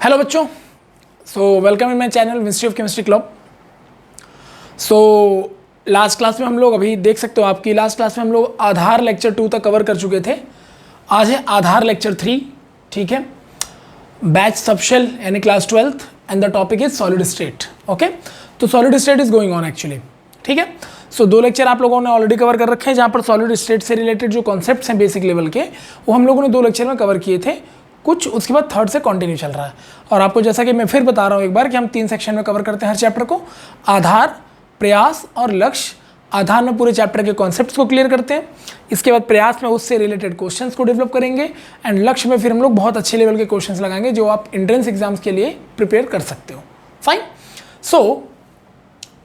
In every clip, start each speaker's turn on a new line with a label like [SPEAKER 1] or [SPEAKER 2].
[SPEAKER 1] Hello बच्चों, welcome in my channel ministry of chemistry club. Last class में हम लोग अभी देख सकते हो आपकी लास्ट क्लास में हम लोग आधार लेक्चर 2 तक कवर कर चुके थे। आज है आधार लेक्चर 3, ठीक है, बैच सबशेल यानी class 12th and the topic is solid state. Okay, तो solid state is going on actually, ठीक है। दो लेक्चर आप लोगों ने ऑलरेडी कवर कर रखे हैं जहाँ पर सॉलिड स्टेट से रिलेटेड जो कॉन्सेप्ट्स हैं बेसिक लेवल के, वो हम लोगों ने 2 लेक्चर में कवर किए थे कुछ, उसके बाद थर्ड से कंटिन्यू चल रहा है। और आपको जैसा कि मैं फिर बता रहा हूँ एक बार कि हम 3 सेक्शन में कवर करते हैं हर चैप्टर को। आधार, प्रयास और लक्ष्य। आधार में पूरे चैप्टर के कॉन्सेप्ट्स को क्लियर करते हैं, इसके बाद प्रयास में उससे रिलेटेड क्वेश्चंस को डेवलप करेंगे, एंड लक्ष्य में फिर हम लोग बहुत अच्छे लेवल के क्वेश्चंस लगाएंगे जो आप एंट्रेंस एग्जाम्स के लिए प्रिपेयर कर सकते हो। फाइन,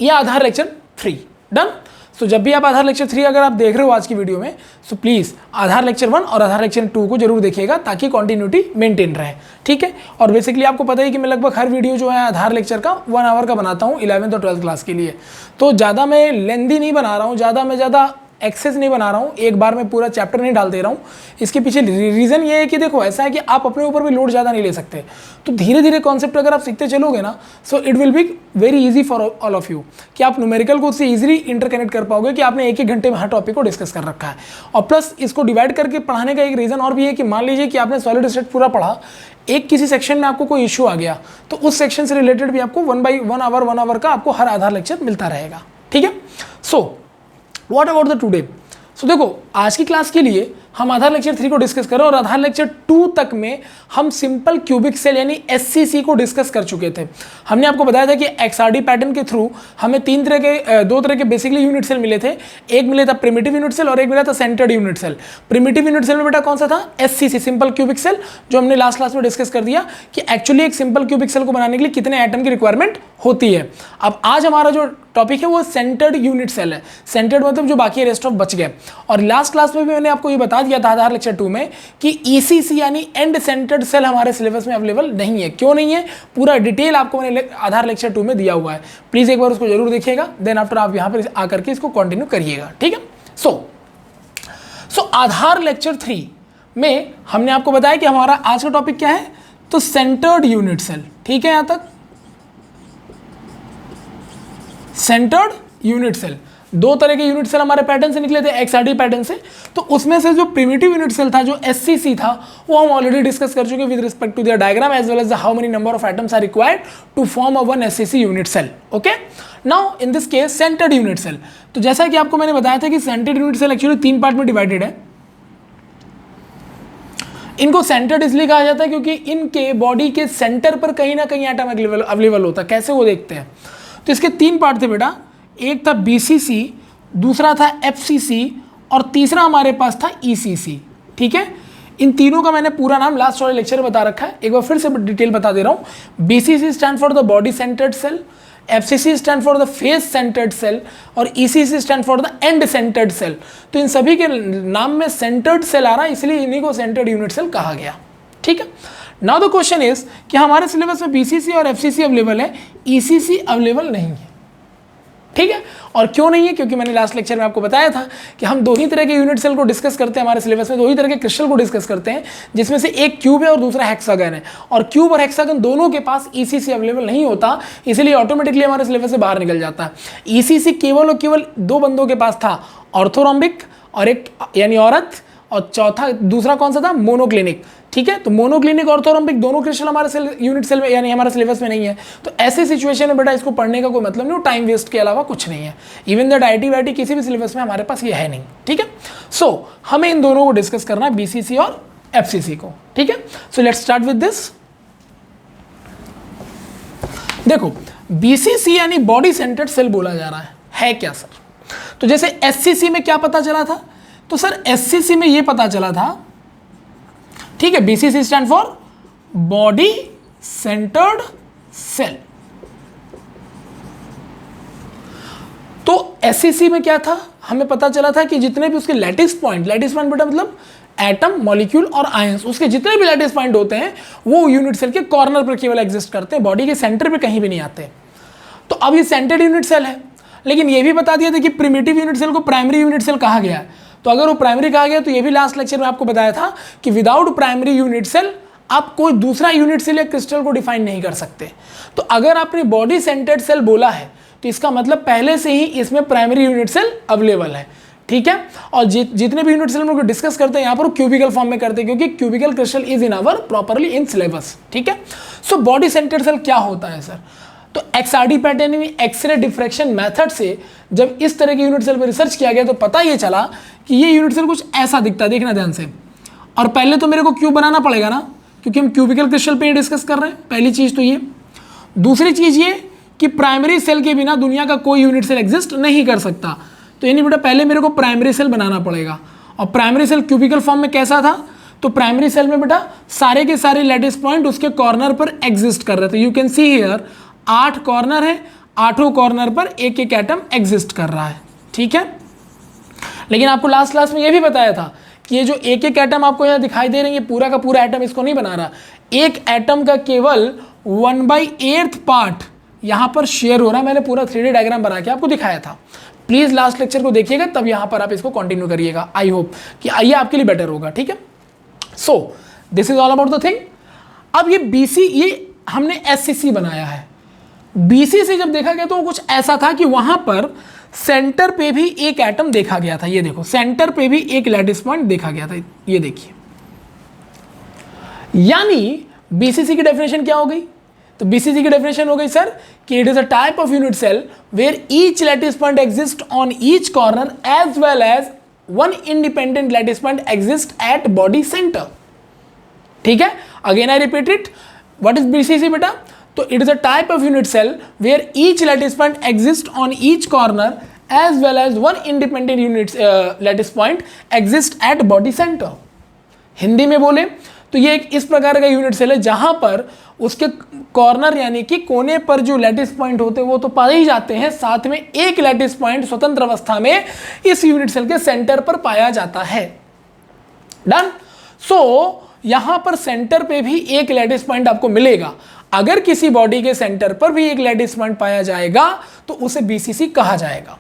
[SPEAKER 1] ये आधार लेक्चर 3 डन। जब भी आप आधार लेक्चर 3 अगर आप देख रहे हो आज की वीडियो में, प्लीज़ आधार लेक्चर 1 और आधार लेक्चर 2 को जरूर देखिएगा ताकि कंटिन्यूटी मेंटेन रहे, ठीक है। और बेसिकली आपको पता है कि मैं लगभग हर वीडियो जो है आधार लेक्चर का 1 आवर का बनाता हूँ 11th और 12th क्लास के लिए। तो ज़्यादा मैं लेंदी नहीं बना रहा हूँ, ज़्यादा एक्सेस नहीं बना रहा हूँ, एक बार में पूरा चैप्टर नहीं डाल दे रहा हूँ। इसके पीछे रीज़न ये है कि देखो ऐसा है कि आप अपने ऊपर भी लोड ज़्यादा नहीं ले सकते। तो धीरे धीरे कॉन्सेप्ट अगर आप सीखते चलोगे ना, it will be very easy for all of you कि आप न्यूमेरिकल को उससे ईजिली इंटरकनेक्ट कर पाओगे कि आपने 1-1 घंटे में हर टॉपिक को डिस्कस कर रखा है। और प्लस इसको डिवाइड करके पढ़ाने का एक रीज़न और भी है कि मान लीजिए कि आपने सॉलिड स्टेट पूरा पढ़ा, एक किसी सेक्शन में आपको कोई इशू आ गया तो उस सेक्शन से रिलेटेड भी आपको 1 आवर का आपको हर आधार लेक्चर मिलता रहेगा, ठीक है। What about the today. देखो आज की क्लास के लिए हम आधार लेक्चर 3 को डिस्कस कर रहे हैं और आधार लेक्चर 2 तक में हम सिंपल क्यूबिक सेल यानी एससीसी को डिस्कस कर चुके थे। हमने आपको बताया था कि एक्सआरडी पैटर्न के थ्रू हमें 2 तरह के बेसिकली यूनिट सेल मिले थे। एक मिले था प्रिमिटिव यूनिट सेल और एक मिला था centred unit cell. Primitive unit cell में बेटा कौन सा था? एससीसी, सिंपल क्यूबिक सेल, जो हमने लास्ट क्लास में डिस्कस कर दिया कि एक्चुअली एक सिंपल क्यूबिक सेल को बनाने के लिए कितने एटम की रिक्वायरमेंट होती है। अब आज हमारा जो टॉपिक है वो सेंटर्ड यूनिट सेल है। सेंटर्ड मतलब जो बाकी रेस्ट ऑफ बच गए। और लास्ट क्लास में भी मैंने आपको ये बता दिया था आधार लेक्चर 2 में कि ईसीसी यानी एंड सेंटर्ड सेल हमारे सिलेबस में अवेलेबल नहीं है। क्यों नहीं है? पूरा डिटेल आपको मैंने आधार लेक्चर 2 में दिया हुआ है। प्लीज एक बार उसको जरूर देखिएगा, देन आफ्टर आप यहां पर आकर के इसको कंटिन्यू करिएगा, ठीक है। सो आधार लेक्चर 3 में हमने आपको बताया कि हमारा आज का टॉपिक क्या है, तो सेंटर्ड यूनिट सेल, ठीक है। यहां तक सेंटर्ड यूनिट सेल, 2 तरह के यूनिट सेल हमारे पैटर्न से निकले थे, एक्सआरडी पैटर्न से। तो उसमें से जो प्रिमिटिव यूनिट सेल था, जो एससीसी था, वो हम ऑलरेडी डिस्कस कर चुके with respect to their diagram as well as how many number of atoms are required to form a 1 SCC unit cell. Okay, now in this case centred unit cell. तो जैसा कि आपको मैंने बताया था कि centred unit cell actually 3 part में divided है। इनको सेंटर्ड इसलिए कहा जाता है क्योंकि इनके बॉडी के सेंटर पर कहीं ना कहीं एटम अवेलेबल होता है। कैसे वो देखते हैं, तो इसके 3 पार्ट थे बेटा। एक था बीसीसी, दूसरा था एफसीसी और तीसरा हमारे पास था ईसीसी, ठीक है। इन तीनों का मैंने पूरा नाम लास्ट वाले लेक्चर में बता रखा है, एक बार फिर से डिटेल बता दे रहा हूं। BCC stand for the body centred cell, FCC stand for the face centred cell और ECC stand for the end centred cell. तो इन सभी के नाम में सेंटर्ड सेल आ रहा है, इसलिए इन्हीं को सेंटर्ड यूनिट सेल कहा गया, ठीक है। नाउ द क्वेश्चन इज कि हमारे सिलेबस में बीसीसी और एफसीसी अवेलेबल है, ईसीसी अवेलेबल नहीं है, ठीक है। और क्यों नहीं है? क्योंकि मैंने लास्ट लेक्चर में आपको बताया था कि हम 2 ही तरह के यूनिट सेल को डिस्कस करते हैं हमारे सिलेबस में, 2 ही तरह के क्रिस्टल को डिस्कस करते हैं, जिसमें से एक क्यूब है और दूसरा हेक्सागन है। और क्यूब और हेक्सागन दोनों के पास ईसीसी अवेलेबल नहीं होता, इसलिए ऑटोमेटिकली हमारे सिलेबस से बाहर निकल जाता है। ईसीसी केवल और केवल 2 बंदों के पास था, ऑर्थोरोम्बिक और एक यानी औरत, और चौथा दूसरा कौन सा था? मोनोक्लिनिक, ठीक है। तो मोनोक्लिनिक ऑर्थोरोम्बिक दोनों क्रिस्टल हमारे यूनिट सेल में यानी हमारे सिलेबस में नहीं है। तो ऐसे सिचुएशन में बेटा इसको पढ़ने का कोई मतलब नहीं, टाइम वेस्ट के अलावा कुछ नहीं है। इवन दैट आईटी किसी भी सिलेबस में हमारे पास ये है नहीं, ठीक है। हमें इन दोनों को डिस्कस करना है, बीसीसी और एफसीसी को, ठीक है। Let's start with this. देखो बीसीसी यानी बॉडी सेंटर्ड सेल बोला जा रहा है क्या सर? तो जैसे एससीसी में क्या पता चला था, तो सर एससीसी में ये पता चला था, ठीक है, BCC stand for body centred cell. तो एससीसी में क्या था, हमें पता चला था कि जितने भी उसके लैटिस पॉइंट बेटा मतलब एटम, मॉलिक्यूल और आयंस, उसके जितने भी लैटिस पॉइंट होते हैं वो यूनिट सेल के कॉर्नर पर केवल एग्जिस्ट करते हैं, बॉडी के सेंटर पे कहीं भी नहीं आते। तो अब ये सेंटर्ड यूनिट सेल है, लेकिन ये भी बता दिया था कि प्रिमिटिव यूनिट सेल को प्राइमरी यूनिट सेल कहा गया है। तो अगर वो प्राइमरी कहा गया तो ये भी लास्ट लेक्चर में आपको बताया था कि विदाउट प्राइमरी यूनिट सेल आप कोई दूसरा यूनिट सेल या क्रिस्टल को डिफाइन नहीं कर सकते। तो अगर आपने बॉडी सेंटर्ड सेल बोला है तो इसका मतलब पहले से ही इसमें प्राइमरी यूनिट सेल अवेलेबल है, ठीक है। और जितने भी यूनिट सेल हम लोग डिस्कस करते हैं यहाँ पर क्यूबिकल फॉर्म में करते हैं, क्योंकि cubical crystal is in our properly in syllabus, ठीक है। सो बॉडी सेंटर्ड सेल क्या होता है सर? तो XRD पैटर्न में एक्सरे डिफ्रैक्शन मेथड से जब इस तरह के यूनिट सेल पर रिसर्च किया गया तो पता ये चला कि ये यूनिट सेल कुछ ऐसा दिखता है, देखना ध्यान से। और पहले तो मेरे को क्यूब बनाना पड़ेगा ना, क्योंकि हम क्यूबिकल क्रिस्टल पे डिस्कस कर रहे हैं, पहली चीज़ तो ये। दूसरी चीज़ ये कि प्राइमरी सेल के बिना दुनिया का कोई यूनिट सेल एग्जिस्ट नहीं कर सकता। तो यानी बेटा पहले मेरे को प्राइमरी सेल बनाना पड़ेगा। और प्राइमरी सेल क्यूबिकल फॉर्म में कैसा था? तो प्राइमरी सेल में बेटा सारे के सारे लैटिस पॉइंट उसके कॉर्नर पर एग्जिस्ट कर रहे थे। You can see here 8 corner है, 8 कॉर्नर पर एक एक एटम एग्जिस्ट कर रहा है, ठीक है। लेकिन आपको लास्ट क्लास में ये भी बताया था कि ये जो एक एक एटम आपको यहाँ दिखाई दे रहे हैं, ये पूरा का पूरा एटम इसको नहीं बना रहा। एक एटम का केवल 1/8 पार्ट यहाँ पर शेयर हो रहा है। मैंने पूरा 3D डायग्राम बना के आपको दिखाया था। प्लीज लास्ट लेक्चर को देखिएगा, तब यहाँ पर आप इसको कंटिन्यू करिएगा। आई होप कि ये आपके लिए बेटर होगा, ठीक है। सो this is all about the thing. अब ये BC ये हमने SCC बनाया है। BC से जब देखा गया तो कुछ ऐसा था कि वहां पर सेंटर पे भी एक एटम देखा गया था। ये देखो सेंटर पे भी एक लैटिस पॉइंट देखा गया था, ये देखिए। यानी BCC की डेफिनेशन क्या हो गई? तो BCC की डेफिनेशन हो गई सर कि it is a type of unit cell where each lattice point exist on each corner as well as one independent lattice point exist at body centre, ठीक है। Again I repeat it, what is BCC बेटा? तो it is a type of unit cell where each lattice point exist on each corner as well as one independent unit lattice point exist at body centre. Hindi में बोले तो ये एक इस प्रकार का यूनिट सेल है जहां पर उसके कॉर्नर यानी कि कोने पर जो लैटिस पॉइंट होते हैं वो तो पाए ही जाते हैं, साथ में एक लैटिस पॉइंट स्वतंत्र अवस्था में इस यूनिट सेल के सेंटर पर पाया जाता है। डन। सो यहां पर सेंटर पे भी एक लैटिस पॉइंट आपको मिलेगा। अगर किसी बॉडी के सेंटर पर भी एक लैटिस पॉइंट पाया जाएगा तो उसे BCC कहा जाएगा।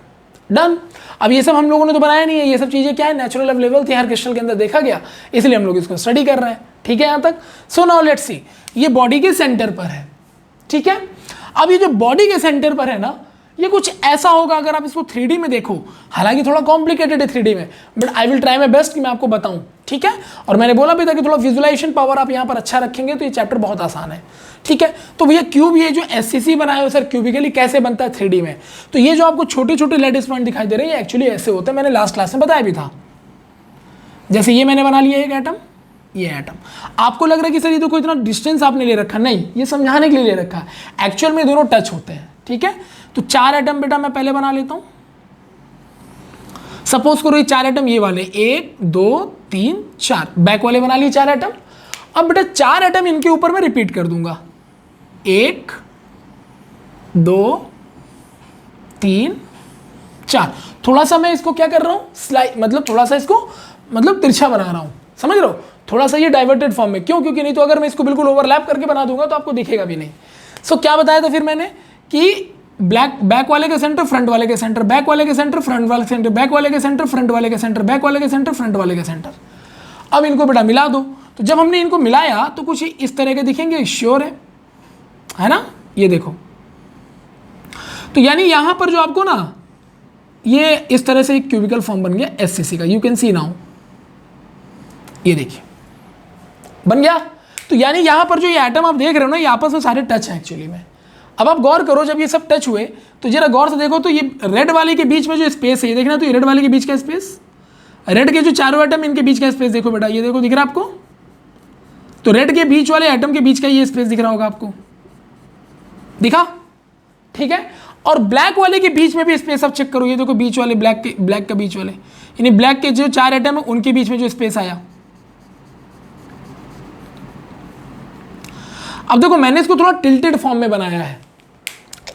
[SPEAKER 1] डन। अब ये सब हम लोगों ने तो बनाया नहीं है, ये सब चीजें क्या है नेचुरल अवेलेबल थी, हर क्रिस्टल के अंदर देखा गया, इसलिए हम लोग इसको स्टडी कर रहे हैं, ठीक है। यहां तक सो नाउ लेट्स सी, ये बॉडी के सेंटर पर है, ठीक है। अब ये जो बॉडी के सेंटर पर है ना, ये कुछ ऐसा होगा अगर आप इसको 3D में देखो। हालांकि थोड़ा कॉम्प्लिकेटेड है 3D में, but I will try my best कि मैं आपको बताऊं, ठीक है। और मैंने बोला भी था कि थोड़ा विजुअलाइजेशन पावर आप यहाँ पर अच्छा रखेंगे तो ये चैप्टर बहुत आसान है, ठीक है। तो भैया क्यूब ये जो SCC बनाया हो सर क्यूबिकली कैसे बनता है 3D में? तो ये जो आपको छोटे छोटे लैटिस पॉइंट दिखाई दे रहे हैं ये एक्चुअली ऐसे होते हैं, मैंने लास्ट क्लास में बताया भी था। जैसे ये मैंने बना लिया एक एटम, ये एटम। आपको लग रहा है कि सर ये तो कोई इतना डिस्टेंस आपने ले रखा, नहीं, ये समझाने के लिए ले रखा है। एक्चुअल में दोनों टच होते हैं, ठीक है। तो 4 एटम बेटा मैं पहले बना लेता हूं। सपोज करो ये 4 एटम ये वाले 1 2 3 4 बैक वाले बना लिए 4 एटम। अब बेटा 4 एटम इनके ऊपर मैं रिपीट कर दूंगा, 1 2 3 4। थोड़ा सा मैं इसको क्या कर रहा हूं, स्लाइड मतलब थोड़ा सा इसको मतलब तिरछा बना रहा हूं, समझ रहे हो? थोड़ा सा ये डाइवर्टेड फॉर्म में, क्यों? क्योंकि नहीं तो अगर मैं इसको बिल्कुल ओवरलैप करके बना दूंगा तो आपको दिखेगा भी नहीं। सो क्या बताया था फिर मैंने कि बैक वाले के सेंटर, फ्रंट वाले के सेंटर, बैक वाले के सेंटर, फ्रंट वाले के सेंटर, बैक वाले के सेंटर, फ्रंट वाले के सेंटर, बैक वाले के सेंटर, फ्रंट वाले के सेंटर। अब इनको बेटा मिला दो। तो जब हमने इनको मिलाया तो कुछ इस तरह के दिखेंगे, श्योर है ना? ये देखो, तो यानी यहां पर जो आपको ना ये इस तरह से एक क्यूबिकल फॉर्म बन गया SCC का। यू कैन सी नाउ, ये देखिए बन गया। तो यानी यहां पर जो ये एटम आप देख रहे हो ना, ये आपस में सारे टच है एक्चुअली में। अब आप गौर करो, जब ये सब टच हुए तो जरा गौर से देखो, तो ये रेड वाले के बीच में जो स्पेस है ये देखना, तो ये रेड वाले के बीच का स्पेस, रेड के जो चारों एटम इनके बीच का स्पेस देखो बेटा, ये देखो दिख रहा है आपको? तो रेड के बीच वाले एटम के बीच का ये स्पेस दिख रहा होगा आपको, दिखा? ठीक है। और ब्लैक वाले के बीच में भी स्पेस आप चेक करो, ये देखो बीच वाले ब्लैक का बीच वाले, यानी ब्लैक के जो 4 एटम है उनके बीच में जो स्पेस आया। अब देखो मैंने इसको थोड़ा टिल्टेड फॉर्म में बनाया है,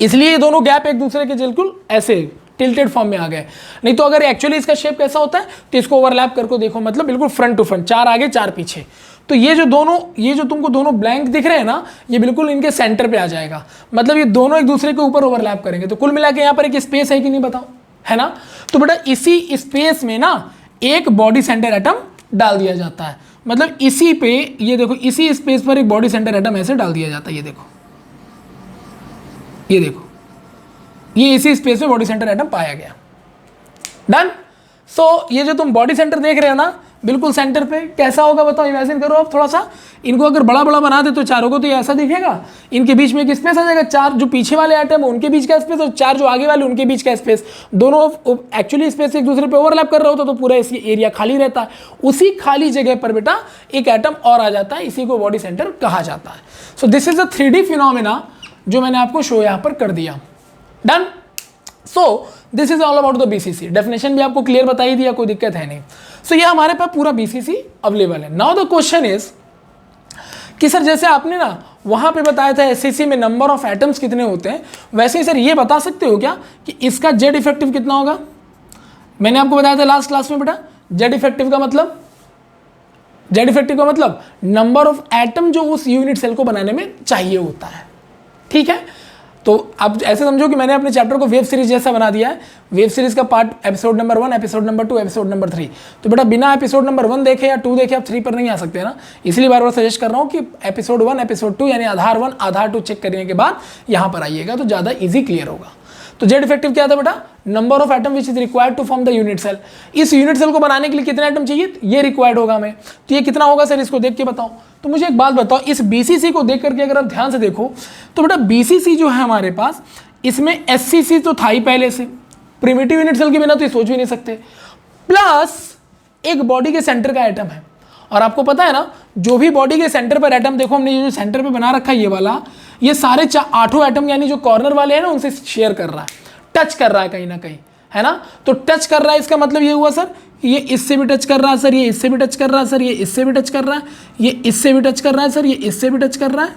[SPEAKER 1] इसलिए ये दोनों गैप एक दूसरे के बिल्कुल ऐसे टिल्टेड फॉर्म में आ गए। नहीं तो अगर एक्चुअली इसका शेप कैसा होता है तो इसको ओवरलैप करके देखो, मतलब बिल्कुल फ्रंट टू फ्रंट, 4 आगे 4 पीछे। तो ये जो तुमको दोनों ब्लैंक दिख रहे हैं ना, ये बिल्कुल इनके सेंटर पे आ जाएगा, मतलब ये दोनों एक दूसरे के ऊपर ओवरलैप करेंगे। तो कुल मिला के यहाँ पर एक स्पेस है कि नहीं बताओ, है ना? तो बेटा इसी स्पेस में ना एक बॉडी सेंटर एटम डाल दिया जाता है। मतलब इसी पे ये देखो, इसी स्पेस पर एक बॉडी सेंटर एटम ऐसे डाल दिया जाता है। ये देखो, ये देखो, ये इसी स्पेस में बॉडी सेंटर एटम पाया गया। डन। सो ये जो तुम बॉडी सेंटर देख रहे हो ना, बिल्कुल सेंटर पे कैसा होगा बताओ, इमेजिन करो आप थोड़ा सा। इनको अगर बड़ा बड़ा बना दे तो चारों को तो ये ऐसा दिखेगा, इनके बीच में एक स्पेस आ जाएगा, चार जो पीछे वाले एटम है उनके बीच का स्पेस और चार जो आगे वाले उनके बीच का स्पेस, दोनों एक्चुअली स्पेस एक दूसरे पे ओवरलैप कर रहा होता तो पूरा इसी एरिया खाली रहता है। उसी खाली जगह पर बेटा एक एटम और आ जाता है, इसी को बॉडी सेंटर कहा जाता है। सो this is a 3D phenomena जो मैंने आपको शो यहाँ पर कर दिया। Done. So this is all about the BCC. Definition भी आपको क्लियर बता ही दिया, कोई दिक्कत है नहीं। सो ये हमारे पास पूरा बीसीसी अवेलेबल है। नाउ द क्वेश्चन इज कि सर जैसे आपने ना वहां पे बताया था एससीसी में नंबर ऑफ एटम्स कितने होते हैं, वैसे ही सर ये बता सकते हो क्या कि इसका जेड इफेक्टिव कितना होगा? मैंने आपको बताया था लास्ट क्लास में बेटा, जेड इफेक्टिव का मतलब, जेड इफेक्टिव का मतलब नंबर ऑफ एटम जो उस यूनिट सेल को बनाने में चाहिए होता है। ठीक है, तो अब ऐसे समझो कि मैंने अपने चैप्टर को वेब सीरीज जैसा बना दिया है। वेब सीरीज का part episode number 1, episode number 2, episode number 3। तो बेटा बिना एपिसोड नंबर 1 देखे या 2 देखे आप 3 पर नहीं आ सकते ना, इसलिए बार बार सजेस्ट कर रहा हूँ कि एपिसोड 1, एपिसोड 2 यानी आधार 1 आधार 2 चेक करने के बाद यहाँ पर आइएगा तो ज़्यादा ईजी क्लियर होगा। तो जेड इफेक्टिव क्या था बेटा? Number of atom which is required to form the unit cell. इस यूनिट सेल को बनाने के लिए कितने एटम चाहिए, ये रिक्वायर्ड होगा हमें। तो ये कितना होगा सर, इसको देख के बताओ। तो मुझे एक बात बताओ, इस बीसीसी को देख करके अगर आप ध्यान से देखो तो बेटा बीसीसी जो है हमारे पास, इसमें एससीसी तो था ही पहले से, प्रिमिटिव यूनिट सेल के बिना तो ये सोच भी नहीं सकते, प्लस एक बॉडी के सेंटर का एटम है। और आपको पता है ना, जो भी बॉडी के सेंटर पर एटम, देखो हमने ये जो सेंटर पे बना रखा है ये वाला, ये सारे 8 एटम यानी जो कॉर्नर वाले हैं ना उनसे शेयर कर रहा है, टच कर रहा है कहीं ना कहीं, है ना। तो टच कर रहा है, इसका मतलब ये हुआ सर ये इससे भी टच कर रहा है सर, ये इससे भी टच कर रहा है सर, ये इससे भी टच कर रहा है, ये इससे भी टच कर रहा है सर, ये इससे भी टच कर रहा है,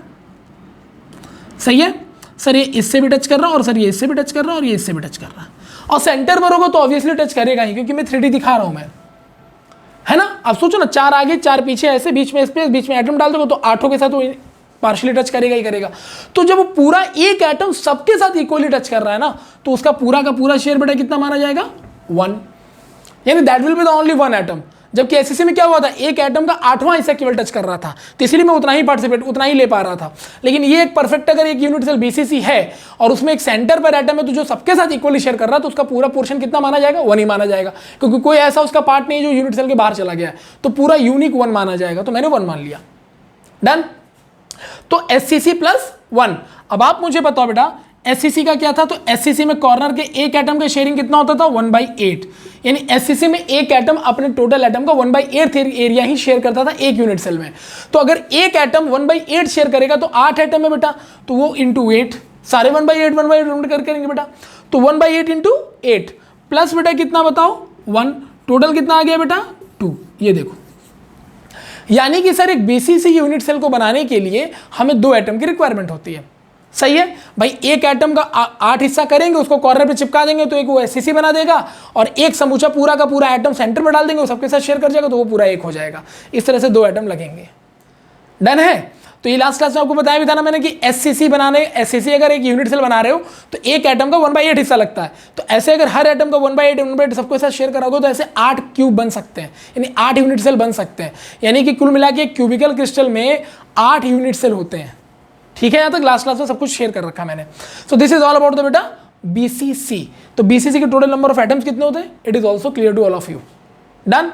[SPEAKER 1] सही है सर, ये इससे भी टच कर रहा है और सर ये इससे भी टच कर रहा है और ये इससे भी टच कर रहा है। और सेंटर पर होगा तो ऑब्वियसली टच करेगा ही, क्योंकि मैं 3D दिखा रहा हूं मैं, है ना। अब सोचो ना, 4 आगे 4 पीछे, ऐसे बीच में स्पेस, बीच में एटम डाल दोगे तो 8 के साथ वो पार्शियली टच करेगा ही करेगा। तो जब पूरा एक एटम सबके साथ इक्वली टच कर रहा है ना, तो उसका पूरा का पूरा शेयर बेटा कितना माना जाएगा? 1, यानी that will be the only 1 atom. जबकि एससीसी में क्या हुआ था, एक एटम का 8वां हिस्सा केवल टच कर रहा था, तो इसलिए मैं उतना ही ले पा रहा था। लेकिन ये एक परफेक्ट अगर एक यूनिट सेल बीसीसी है और उसमें एक सेंटर पर एटम है तो जो सबके साथ इक्वली शेयर कर रहा है, तो उसका पूरा पोर्शन कितना माना जाएगा? 1 ही माना जाएगा, क्योंकि कोई ऐसा उसका पार्ट नहीं है जो यूनिट सेल के बाहर चला गया है, तो पूरा यूनिक 1 माना जाएगा। तो मैंने 1 मान लिया। डन। तो एससीसी प्लस 1। अब आप मुझे बताओ बेटा एससीसी का क्या था, तो एससीसी में कॉर्नर के एक एटम का शेयरिंग कितना होता था? 1/8, यानी एससीसी में एक एटम अपने टोटल एटम का 1/8 एरिया ही शेयर करता था एक यूनिट सेल में। तो अगर एक एटम 1/8 शेयर करेगा तो 8 एटम है बेटा, तो वो इंटू 8, सारे 1/8 कर करेंगे बेटा, तो 1/8 इंटू 8 प्लस बेटा कितना बताओ? 1, टोटल कितना आ गया बेटा? 2। ये देखो, यानी कि सर एक बीसीसी यूनिट सेल को बनाने के लिए हमें 2 एटम की रिक्वायरमेंट होती है। सही है भाई, एक एटम का 8 हिस्सा करेंगे, उसको कॉर्नर पे चिपका देंगे तो एक वो एससीसी बना देगा, और एक समूचा पूरा का पूरा एटम सेंटर में डाल देंगे, वो सबके साथ शेयर कर जाएगा तो वो पूरा एक हो जाएगा। इस तरह से 2 एटम लगेंगे। डन है। तो ये लास्ट क्लास में आपको बताया भी था ना मैंने कि एससीसी अगर एक यूनिट सेल बना रहे हो तो एक एटम का 1/8 हिस्सा लगता है। तो ऐसे अगर हर एटम का 1/8 सबके साथ शेयर कराओगे तो ऐसे 8 क्यूब बन सकते हैं, यानी 8 यूनिट सेल बन सकते हैं। यानी कि कुल मिला के एक क्यूबिकल क्रिस्टल में 8 यूनिट सेल होते हैं। ठीक है, यहां तक लास्ट क्लास में सब कुछ शेयर कर रखा मैंने। So this is all about the बेटा बीसीसी। तो बीसीसी के टोटल नंबर ऑफ एटम्स कितने होते हैं? It is also clear to all of you. Done.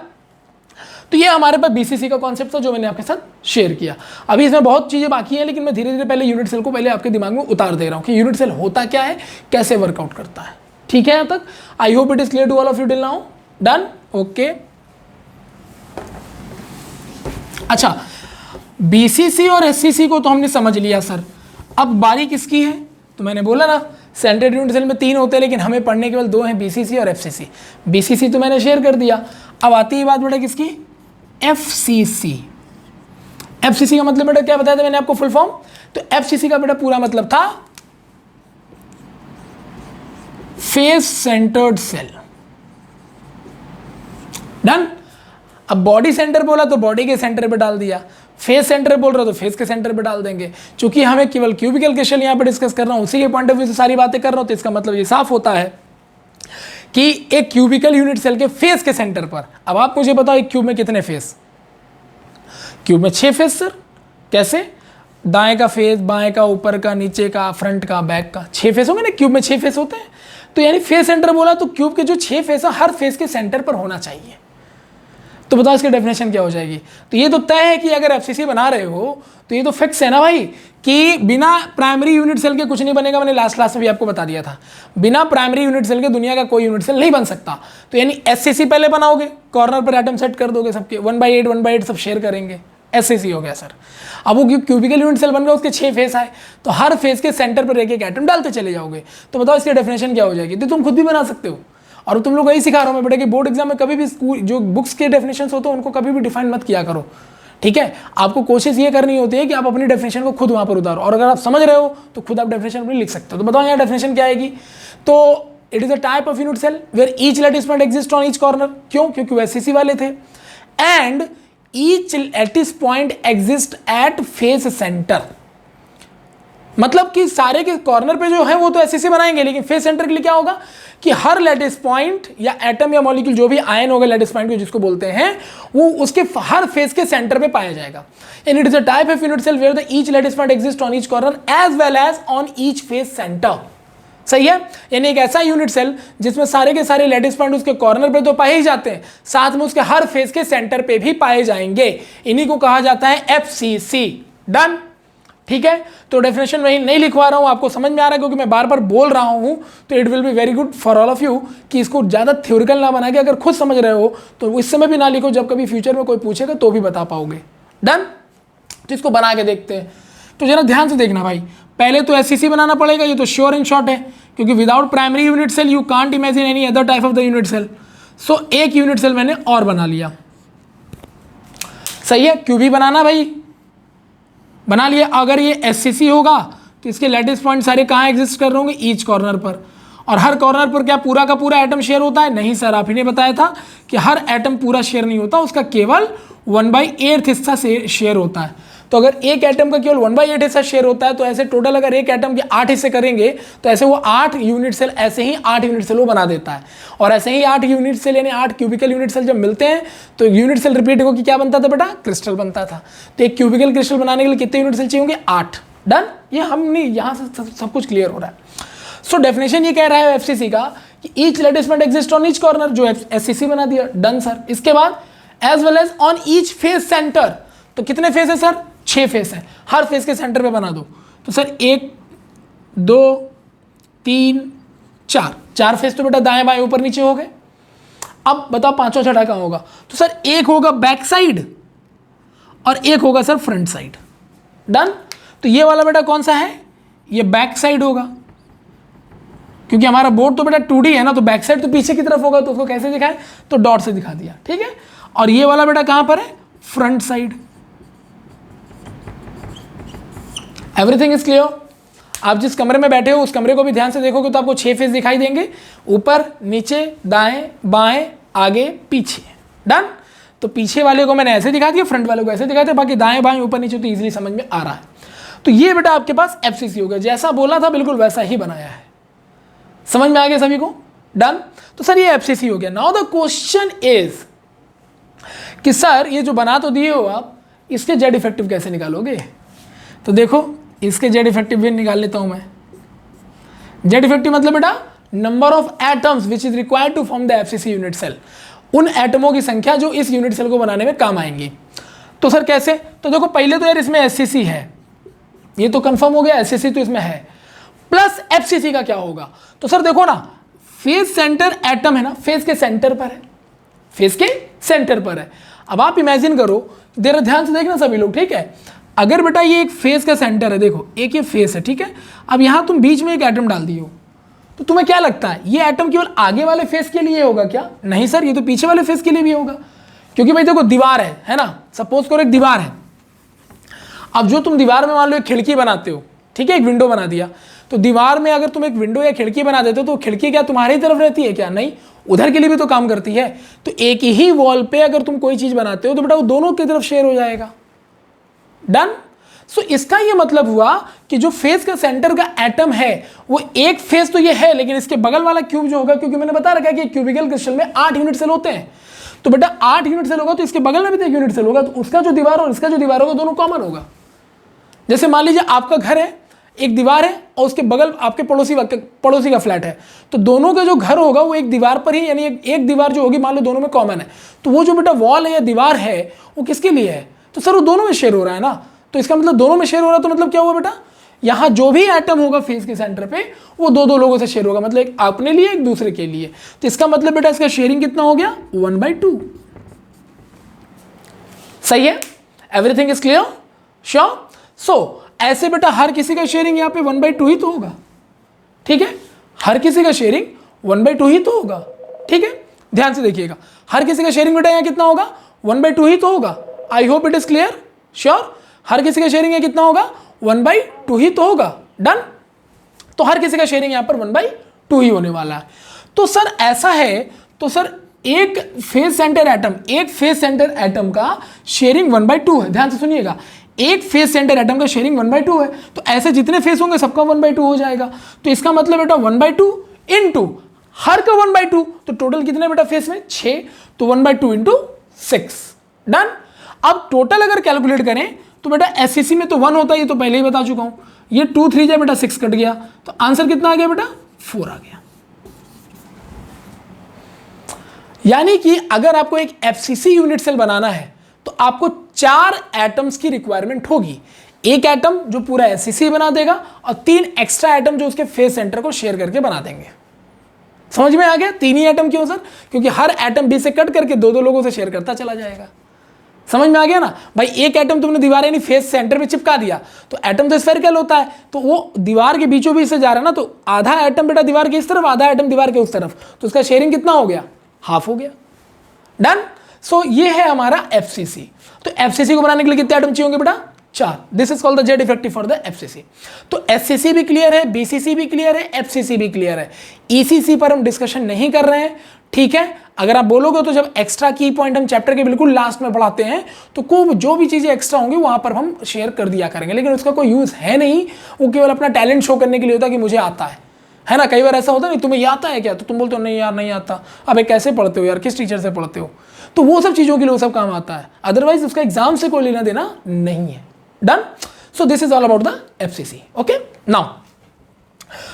[SPEAKER 1] तो ये हमारे पास बीसीसी का कॉन्सेप्ट था जो मैंने आपके साथ शेयर किया। अभी इसमें बहुत चीजें बाकी हैं, लेकिन मैं धीरे धीरे पहले यूनिट सेल को पहले आपके दिमाग में उतार दे रहा हूं कि यूनिट सेल होता क्या है, कैसे वर्कआउट करता है। ठीक है, यहां तक I hope it is clear to all of you till now. Done. Okay, अच्छा, बीसीसी और एससीसी को तो हमने समझ लिया सर। अब बारी किसकी है? तो मैंने बोला ना सेंट्रेड यूनिट सेल में 3 होते हैं, लेकिन हमें पढ़ने केवल 2 हैं, बीसीसी और एफसीसी। बीसीसी तो मैंने शेयर कर दिया। अब आती है बात बेटा किसकी? एफसीसी। एफसीसी का मतलब बेटा क्या बताया था मैंने आपको फुल फॉर्म? तो एफसीसी का बेटा पूरा मतलब था फेस सेंटर्ड सेल। डन। अब बॉडी सेंटर बोला तो बॉडी के सेंटर पे डाल दिया, फेस सेंटर बोल रहा तो फेस के सेंटर पे डाल देंगे। चूंकि हमें केवल क्यूबिकल क्रिस्टल यहाँ पे डिस्कस कर रहा हूँ, उसी के पॉइंट ऑफ व्यू से सारी बातें कर रहा हूँ, तो इसका मतलब ये साफ होता है कि एक क्यूबिकल यूनिट सेल के फेस के सेंटर पर। अब आप मुझे बताओ एक क्यूब में कितने फेस? क्यूब में 6 फेस सर। कैसे? दाएं का फेस, बाएं का, ऊपर का, नीचे का, फ्रंट का, बैक का, 6 फेस होंगे ना, क्यूब में 6 फेस होते हैं। तो यानी फेस सेंटर बोला तो क्यूब के जो 6 फेस है हर फेस के सेंटर पर होना चाहिए। तो बताओ इसकी डेफिनेशन क्या हो जाएगी? तो ये तो तय है कि अगर एफसीसी बना रहे हो तो ये तो फिक्स है ना भाई कि बिना प्राइमरी यूनिट सेल के कुछ नहीं बनेगा। मैंने लास्ट क्लास में भी आपको बता दिया था, बिना प्राइमरी यूनिट सेल के दुनिया का कोई यूनिट सेल नहीं बन सकता। तो यानी एससीसी पहले बनाओगे, कॉर्नर पर एटम सेट कर दोगे, सबके 1/8 1/8 सब शेयर करेंगे, एससीसी हो गया सर। अब वो क्यूबिकल यूनिट सेल बन गया, उसके 6 फेस आए, तो हर फेस के सेंटर पर एक एक एटम डालते चले जाओगे। तो बताओ इसकी डेफिनेशन क्या हो जाएगी? तो तुम खुद भी बना सकते हो, और तुम लोग वही सिखा रहा हूँ मैं बेटा कि बोर्ड एग्जाम में कभी भी स्कूल जो बुक्स के डेफिनेशंस होते हैं उनको कभी भी डिफाइन मत किया करो, ठीक है। आपको कोशिश ये करनी होती है कि आप अपनी डेफिनेशन को खुद वहाँ पर उतारो, और अगर आप समझ रहे हो तो खुद आप डेफिनेशन अपनी लिख सकते हो। तो बताओ यहाँ डेफिनेशन क्या आएगी? तो it is a type of unit cell where each lattice point exist on each corner. क्यों? क्योंकि वो एससीसी वाले थे। And each lattice point exist at face centre, मतलब कि सारे के कॉर्नर पे जो है वो तो एससीसी बनाएंगे, लेकिन फेस सेंटर के लिए क्या होगा कि हर लैटिस पॉइंट या एटम या मॉलिक्यूल जो भी आयन होगा लैटिस पॉइंट को जिसको बोलते हैं, वो उसके हर फेस के सेंटर पे पाया जाएगा। And it is a type of unit cell where the each lattice point exist on each corner as well as on each face centre. सही है? यानी एक ऐसा यूनिट सेल जिसमें सारे के सारे लैटिस पॉइंट उसके कॉर्नर पे तो पाए ही जाते हैं, साथ में उसके हर फेस के सेंटर पे भी पाए जाएंगे। इन्हीं को कहा जाता है एफसीसी। डन? ठीक है। तो डेफिनेशन में नहीं लिखवा रहा हूं, आपको समझ में आ रहा है क्योंकि मैं बार बार बोल रहा हूं, तो it will be very good for all of you कि इसको ज्यादा थ्योरिकल ना बना के अगर खुद समझ रहे हो तो इस समय भी ना लिखो, जब कभी फ्यूचर में कोई पूछेगा तो भी बता पाओगे। डन? तो इसको बना के देखते हैं। तो जरा ध्यान से देखना भाई, पहले तो एससीसी बनाना पड़ेगा, ये तो श्योर इन शॉर्ट है, क्योंकि without primary unit cell you can't imagine any other type of the unit cell. So एक यूनिट सेल मैंने और बना लिया। सही है? क्यों भी बनाना भाई, बना लिया। अगर ये एससीसी होगा तो इसके लैटिस पॉइंट सारे कहाँ एग्जिस्ट कर रहे होंगे? ईच कॉर्नर पर। और हर कॉर्नर पर क्या पूरा का पूरा एटम शेयर होता है? नहीं सर, आप ही ने बताया था कि हर एटम पूरा शेयर नहीं होता, उसका केवल 1/8 हिस्सा शेयर होता है। तो अगर एक एटम का केवल 1/8 हिस्सा शेयर होता है तो ऐसे टोटल अगर एक एटम के 8 हिस्से करेंगे तो ऐसे वो 8 यूनिट सेल, ऐसे ही 8 यूनिट सेल वो बना देता है। और ऐसे ही 8 यूनिट सेल यानी 8 क्यूबिकल यूनिट सेल जब मिलते हैं तो यूनिट सेल रिपीट होकर क्या बनता था बेटा? क्रिस्टल बनता था। तो एक क्यूबिकल क्रिस्टल बनाने के लिए कितने यूनिट सेल चाहिए होंगे? 8। डन? ये हम नहीं, यहाँ से सब कुछ क्लियर हो रहा है। सो डेफिनेशन ये कह रहा है एफसीसी का कि each lattice point exist on each corner, जो एससीसी बना दिया। Done sir. इसके बाद as well as on each face centre, तो कितने फेस है सर? 6 फेस है, हर फेस के सेंटर पे बना दो। तो सर 1 2 3 4 फेस तो बेटा दाएं बाएं ऊपर नीचे हो गए। अब बताओ पांचवा छठा कहाँ होगा? तो सर एक होगा बैक साइड और एक होगा सर फ्रंट साइड। डन? तो ये वाला बेटा कौन सा है? ये बैक साइड होगा, क्योंकि हमारा बोर्ड तो बेटा 2D है ना, तो बैक साइड तो पीछे की तरफ होगा, तो उसको कैसे दिखाएं? तो डॉट से दिखा दिया। ठीक है। और ये वाला बेटा कहां पर है? Front side. Everything is clear? आप जिस कमरे में बैठे हो उस कमरे को भी ध्यान से देखोगे तो आपको 6 फेस दिखाई देंगे, ऊपर नीचे दाएं बाएं आगे पीछे। डन? तो पीछे वाले को मैंने ऐसे दिखा दिया, फ्रंट वाले को ऐसे दिखा दिया, बाकी दाएं बाएं ऊपर नीचे तो इजीली समझ में आ रहा है। तो ये बेटा आपके पास एफसीसी हो गया, जैसा बोला था बिल्कुल वैसा ही बनाया है। समझ में आ गया सभी को? डन? तो सर ये एफसीसी हो गया। नाउ द क्वेश्चन इज कि सर ये जो बना तो दिए हो आप, इसके जेड इफेक्टिव कैसे निकालोगे? तो देखो इसके जेड इफेक्टिव भी निकाल लेता हूं मैं। जेड इफेक्टिव मतलब बेटा number of atoms which is required to form the FCC unit cell, उन एटमों की संख्या जो इस यूनिट सेल को बनाने में काम आएंगी। तो सर कैसे? तो देखो पहले तो यार इसमें एससीसी है, ये तो कंफर्म हो गया, एससीसी तो इसमें है, प्लस एफसीसी का क्या होगा? तो सर देखो ना, फेस सेंटर एटम है ना, फेस के सेंटर पर है, फेस के सेंटर पर है। अब आप इमेजिन करो, देर ध्यान से देखना सभी लोग, ठीक है। अगर बेटा ये एक फेस का सेंटर है, देखो एक ये फेस है, ठीक है। अब यहां तुम बीच में एक एटम डाल दिए हो, तो तुम्हें क्या लगता है ये एटम केवल आगे वाले फेस के लिए होगा क्या? नहीं सर, ये तो पीछे वाले फेस के लिए भी होगा, क्योंकि भाई देखो दीवार है ना, सपोज करो एक दीवार है। अब जो तुम दीवार में मान लो एक खिड़की बनाते हो, ठीक है, एक विंडो बना दिया, तो दीवार में अगर तुम एक विंडो या खिड़की बना देते हो तो खिड़की क्या तुम्हारी तरफ रहती है क्या? नहीं, उधर के लिए भी तो काम करती है। तो एक ही वॉल पे अगर तुम कोई चीज बनाते हो तो बेटा वो दोनों की तरफ शेयर हो जाएगा। डन? सो इसका ये मतलब हुआ कि जो फेस का सेंटर का एटम है वो एक फेस तो ये है, लेकिन इसके बगल वाला क्यूब जो होगा, क्योंकि मैंने बता रखा है कि क्यूबिकल क्रिस्टल में 8 यूनिट सेल होते हैं, तो बेटा 8 यूनिट सेल होगा तो इसके बगल में भी तो 1 यूनिट सेल होगा, तो उसका जो दीवार और इसका जो दीवार होगा दोनों कॉमन होगा। जैसे मान लीजिए आपका घर है, एक दीवार है और उसके बगल आपके पड़ोसी का फ्लैट है, तो दोनों का जो घर होगा वो एक दीवार पर ही, यानी एक दीवार जो होगी मान लो दोनों में कॉमन है, तो वो जो बेटा वॉल है या दीवार है वो किसके लिए है, तो सर वो दोनों में शेयर हो रहा है ना, तो इसका मतलब दोनों में शेयर हो रहा है, तो मतलब क्या हुआ बेटा, यहाँ जो भी एटम होगा फेस के सेंटर पे वो दो दो लोगों से शेयर होगा, मतलब एक अपने लिए एक दूसरे के लिए, तो इसका मतलब बेटा इसका शेयरिंग कितना हो गया 1/2। सही है, एवरीथिंग इज क्लियर, श्योर। सो ऐसे बेटा हर किसी का शेयरिंग यहाँ पे 1/2 ही तो होगा, ठीक है, हर किसी का शेयरिंग 1/2 ही तो होगा, ठीक है, ध्यान से देखिएगा, हर किसी का शेयरिंग बेटा यहाँ कितना होगा 1/2 ही तो होगा। I hope it is clear, sure, हर किसी का शेयरिंग यहाँ कितना होगा 1/2 ही तो होगा, डन। तो हर किसी का शेयरिंग यहाँ पर 1/2 ही होने वाला है। तो सर ऐसा है, तो सर एक फेस सेंटर एटम का शेयरिंग 1/2 है, ध्यान से सुनिएगा, एक फेस सेंटर एटम का शेयरिंग 1/2 है, तो ऐसे जितने फेस होंगे सबका 1/2 हो जाएगा, तो इसका मतलब बेटा 1/2 इंटू हर का 1/2, तो टोटल कितने बेटा फेस में 6, तो 1/2 इंटू 6, डन। अब टोटल अगर कैलकुलेट करें तो बेटा एससीसी में तो 1 होता है, ये तो पहले ही बता चुका हूं, ये 2 3 जाए बेटा 6 कट गया, तो आंसर कितना आ गया बेटा 4 आ गया। यानी कि अगर आपको एक एफसीसी यूनिट सेल बनाना है तो आपको 4 एटम्स की रिक्वायरमेंट होगी, एक एटम जो पूरा एफसीसी बना देगा और 3 एक्स्ट्रा एटम जो उसके फेस सेंटर को शेयर करके बना देंगे। समझ में आ गया, 3 ही एटम क्यों सर, क्योंकि हर एटम बी से कट करके दो दो लोगों से शेयर करता चला जाएगा। समझ में आ गया ना भाई, एक एटम तुमने दीवार यानी फेस सेंटर पे चिपका दिया, तो एटम तो स्फेरिकल होता है, तो वो दीवार के बीचों बीच से जा रहा है ना, तो आधा एटम बेटा दीवार के इस तरफ, आधा एटम दीवार के उस तरफ, तो उसका शेयरिंग कितना हो गया, हाफ हो गया, डन। सो ये है हमारा एफसीसी। तो एफसीसी को बनाने के लिए कितने एटम चाहिए होंगे बेटा 4, this is called the Z effective for the FCC. तो एससीसी भी क्लियर है, बीसीसी भी क्लियर है, एफसीसी भी क्लियर है, ईसीसी पर हम डिस्कशन नहीं कर रहे हैं, ठीक है। अगर आप बोलोगे तो जब एक्स्ट्रा की पॉइंट हम चैप्टर के बिल्कुल लास्ट में पढ़ाते हैं तो को जो भी चीजें एक्स्ट्रा होंगी वहां पर हम शेयर कर दिया करेंगे, लेकिन उसका कोई यूज है नहीं, वो केवल अपना टैलेंट शो करने के लिए होता है कि मुझे आता है ना। कई बार ऐसा होता है नहीं, तुम्हें ये आता है क्या, तो तुम बोलते हो नहीं यार नहीं आता, अबे कैसे पढ़ते हो यार, किस टीचर से पढ़ते हो, तो वो सब चीजों के लिए वो सब काम आता है, अदरवाइज उसका एग्जाम से कोई लेना देना नहीं है, done. So this is all about the FCC, okay. Now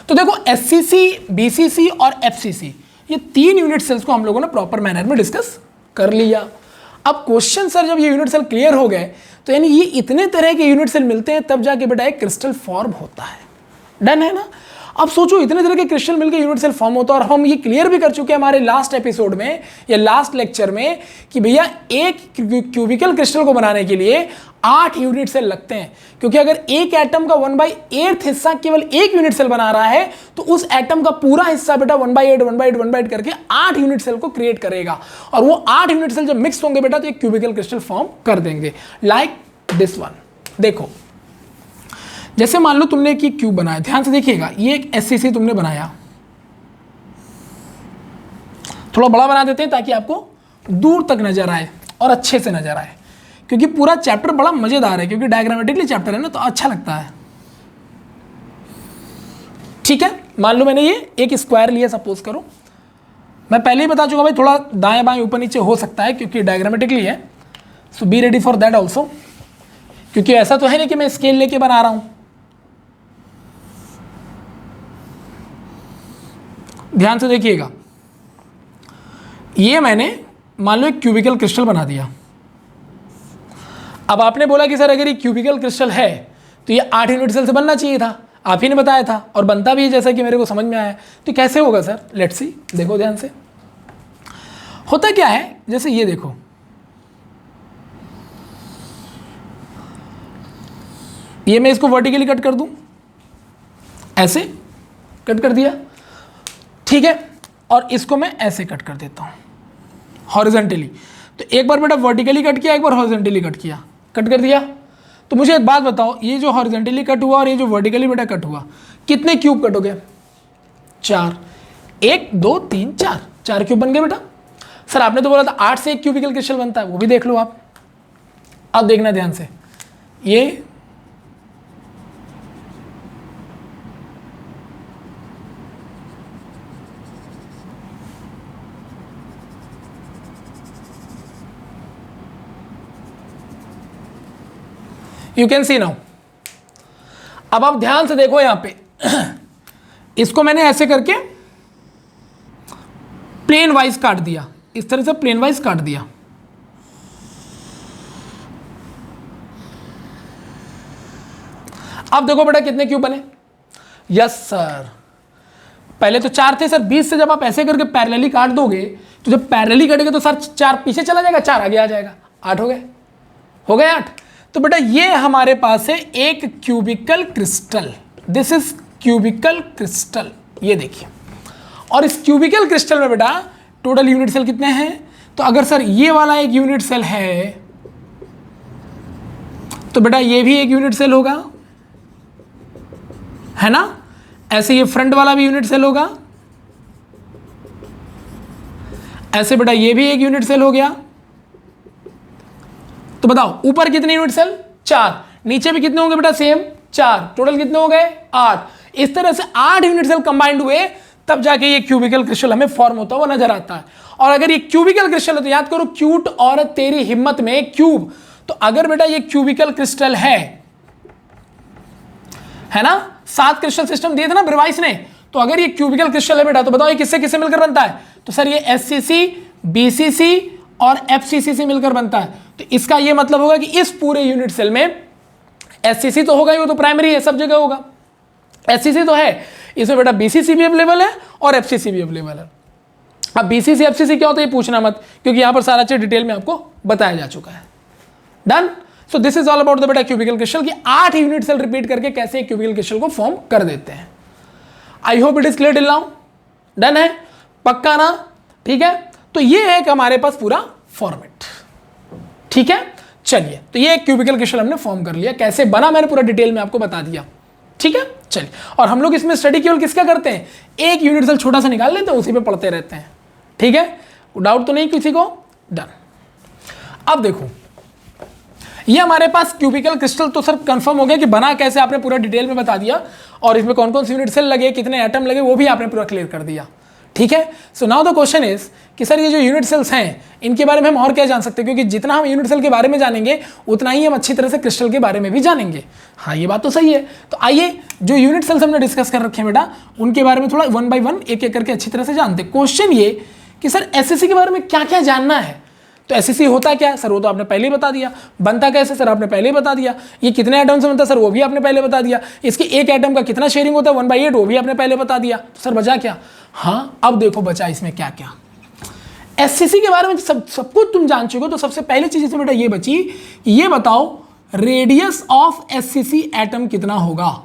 [SPEAKER 1] तो देखो एससीसी, बीसीसी और एफसीसी, ये 3 यूनिट सेल्स को हम लोगों ने प्रॉपर मैनर में डिस्कस कर लिया। अब क्वेश्चन सर जब ये यूनिट सेल क्लियर हो गए तो यानी ये इतने तरह के यूनिट सेल मिलते हैं तब जाके बेटा एक क्रिस्टल फॉर्म होता है, डन है ना। अब सोचो इतने तरह के क्रिस्टल मिलकर यूनिट सेल फॉर्म होता है, और हम ये क्लियर भी कर चुके हैं हमारे लास्ट एपिसोड में या लास्ट लेक्चर में कि भैया एक क्यूबिकल क्रिस्टल को बनाने के लिए 8 यूनिट सेल लगते हैं, क्योंकि अगर एक एटम का 1/8 हिस्सा केवल एक यूनिट सेल बना रहा है तो उस एटम का पूरा हिस्सा बेटा 1/8 करके 8 यूनिट सेल को क्रिएट करेगा, और वो 8 यूनिट सेल जब मिक्स होंगे बेटा तो एक क्यूबिकल क्रिस्टल फॉर्म कर देंगे, लाइक दिस वन। देखो जैसे मान लो तुमने एक क्यूब बनाया, ध्यान से देखिएगा, ये एक एससीसी तुमने बनाया, थोड़ा बड़ा बना देते हैं ताकि आपको दूर तक नजर आए और अच्छे से नजर आए, क्योंकि पूरा चैप्टर बड़ा मजेदार है, क्योंकि डायग्रामेटिकली चैप्टर है ना तो अच्छा लगता है, ठीक है। मान लो मैंने ये एक स्क्वायर लिया, सपोज करो, मैं पहले ही बता चुका भाई थोड़ा दाएं बाएं ऊपर नीचे हो सकता है क्योंकि डायग्रामेटिकली है, so be ready for that also, क्योंकि ऐसा तो है नहीं कि मैं स्केल लेके बना रहा हूं। ध्यान से देखिएगा, ये मैंने मान लो एक क्यूबिकल क्रिस्टल बना दिया। अब आपने बोला कि सर अगर ये क्यूबिकल क्रिस्टल है तो ये 8 यूनिट सेल से बनना चाहिए था, आप ही ने बताया था, और बनता भी है जैसा कि मेरे को समझ में आया। तो कैसे होगा सर, लेट्स सी, देखो ध्यान से। होता क्या है, जैसे ये देखो, ये मैं इसको वर्टिकली कट कर दूं, ऐसे कट कर दिया, ठीक है, और इसको मैं ऐसे कट कर देता हूं हॉरिजॉन्टली। तो एक बार बेटा वर्टिकली कट किया, एक बार हॉरिजॉन्टली कट किया, कट कर दिया। तो मुझे एक बात बताओ, ये जो हॉरिजॉन्टली कट हुआ और ये जो वर्टिकली बेटा कट हुआ, कितने क्यूब कट हो गए, 4, 1 2 3 4, 4 क्यूब बन गए बेटा। सर आपने तो बोला था 8 से एक क्यूबिकल क्रिस्टल बनता है, वो भी देख लो आप। अब देखना ध्यान से, ये यू कैन सी नाउ। अब आप ध्यान से देखो यहां पे इसको मैंने ऐसे करके प्लेन वाइज काट दिया, इस तरह से प्लेन वाइज काट दिया। अब देखो बेटा कितने क्यूब बने। यस सर, पहले तो 4 थे सर, 20 से जब आप ऐसे करके पैरेलली काट दोगे तो जब पैरेलली कटेगा तो सर 4 पीछे चला जाएगा, 4 आगे आ जाएगा, 8 हो गए, हो गए 8। तो बेटा ये हमारे पास है एक cubical crystal, this is cubical crystal, ये देखिए। और इस क्यूबिकल क्रिस्टल में बेटा टोटल यूनिट सेल कितने हैं? तो अगर सर ये वाला एक यूनिट सेल है तो बेटा ये भी एक यूनिट सेल होगा, है ना। ऐसे ये फ्रंट वाला भी यूनिट सेल होगा, ऐसे बेटा ये भी एक यूनिट सेल हो गया। तो बताओ ऊपर कितने यूनिट सेल? 4, नीचे भी कितने होंगे बेटा? सेम 4, टोटल कितने हो गए? 8। इस तरह से 8 यूनिट सेल कंबाइंड हुए तब जाके ये क्यूबिकल क्रिस्टल हमें फॉर्म होता हुआ नजर आता है। और अगर ये क्यूबिकल क्रिस्टल है तो याद करो क्यूट और तेरी हिम्मत में क्यूब। तो अगर बेटा ये क्यूबिकल क्रिस्टल है ना, 7 क्रिस्टल सिस्टम दिए थे ना ब्रिवाइस ने, तो अगर ये क्यूबिकल क्रिस्टल है बेटा तो बताओ ये किससे किससे मिलकर बनता है? तो सर ये एससीसी, बीसीसी और एफसीसी से मिलकर बनता है। तो इसका ये मतलब होगा कि इस पूरे यूनिट सेल में एससीसी तो होगा ही, वो तो प्राइमरी है, सब जगह होगा। एससीसी तो है, इसमें बेटा बीसीसी भी अवेलेबल है और एफसीसी भी अवेलेबल है। अब बीसीसी एफसीसी क्या होता है ये पूछना मत, क्योंकि यहां पर सारा चीज डिटेल में आपको बताया जा चुका है। Done. So this is all about the बेटा क्यूबिकल क्रिस्टल की 8 यूनिट सेल रिपीट करके कैसे क्यूबिकल क्रिस्टल को फॉर्म कर देते हैं। आई hope it is clear till now. Done है, पक्का ना? ठीक है, तो ये है हमारे पास पूरा फॉर्मेट। ठीक है, चलिए, तो ये एक क्यूबिकल क्रिस्टल हमने फॉर्म कर लिया, कैसे बना मैंने पूरा डिटेल में आपको बता दिया। ठीक है, चलिए, और हम लोग इसमें स्टडी केवल किसका करते हैं? एक यूनिट सेल छोटा सा निकाल लेते हैं, उसी पे पढ़ते रहते हैं। ठीक है, डाउट तो नहीं किसी को? डन। अब देखो ये हमारे पास क्यूबिकल क्रिस्टल तो सर कंफर्म हो गया कि बना कैसे, आपने पूरा डिटेल में बता दिया, और इसमें कौन कौन से यूनिट सेल लगे, कितने एटम लगे, वो भी आपने पूरा क्लियर कर दिया। ठीक है, so now the question is कि सर ये जो यूनिट सेल्स हैं इनके बारे में हम और क्या जान सकते हैं, क्योंकि जितना हम यूनिट सेल के बारे में जानेंगे उतना ही हम अच्छी तरह से क्रिस्टल के बारे में भी जानेंगे। हाँ, ये बात तो सही है। तो आइए जो यूनिट सेल्स हमने डिस्कस कर रखे हैं बेटा, उनके बारे में थोड़ा 1 बाय 1 एक एक करके अच्छी तरह से जानते हैं। क्वेश्चन ये कि सर एसएससी के बारे में क्या क्या जानना है। तो एसएससी होता क्या है सर, वो तो आपने पहले ही बता दिया। बनता कैसे सर, आपने पहले ही बता दिया। ये कितने एटम से बनता है सर, वो भी आपने पहले बता दिया। इसके एक एटम का कितना शेयरिंग होता है 1/8, वो भी आपने पहले बता दिया। तो सर बचा क्या? हाँ, अब देखो बचा इसमें क्या क्या। एससीसी के बारे में सब कुछ तुम जान चुके हो, तो सबसे पहली चीज इसमें बेटा ये बची, ये बताओ रेडियस ऑफ एससीसी एटम कितना होगा।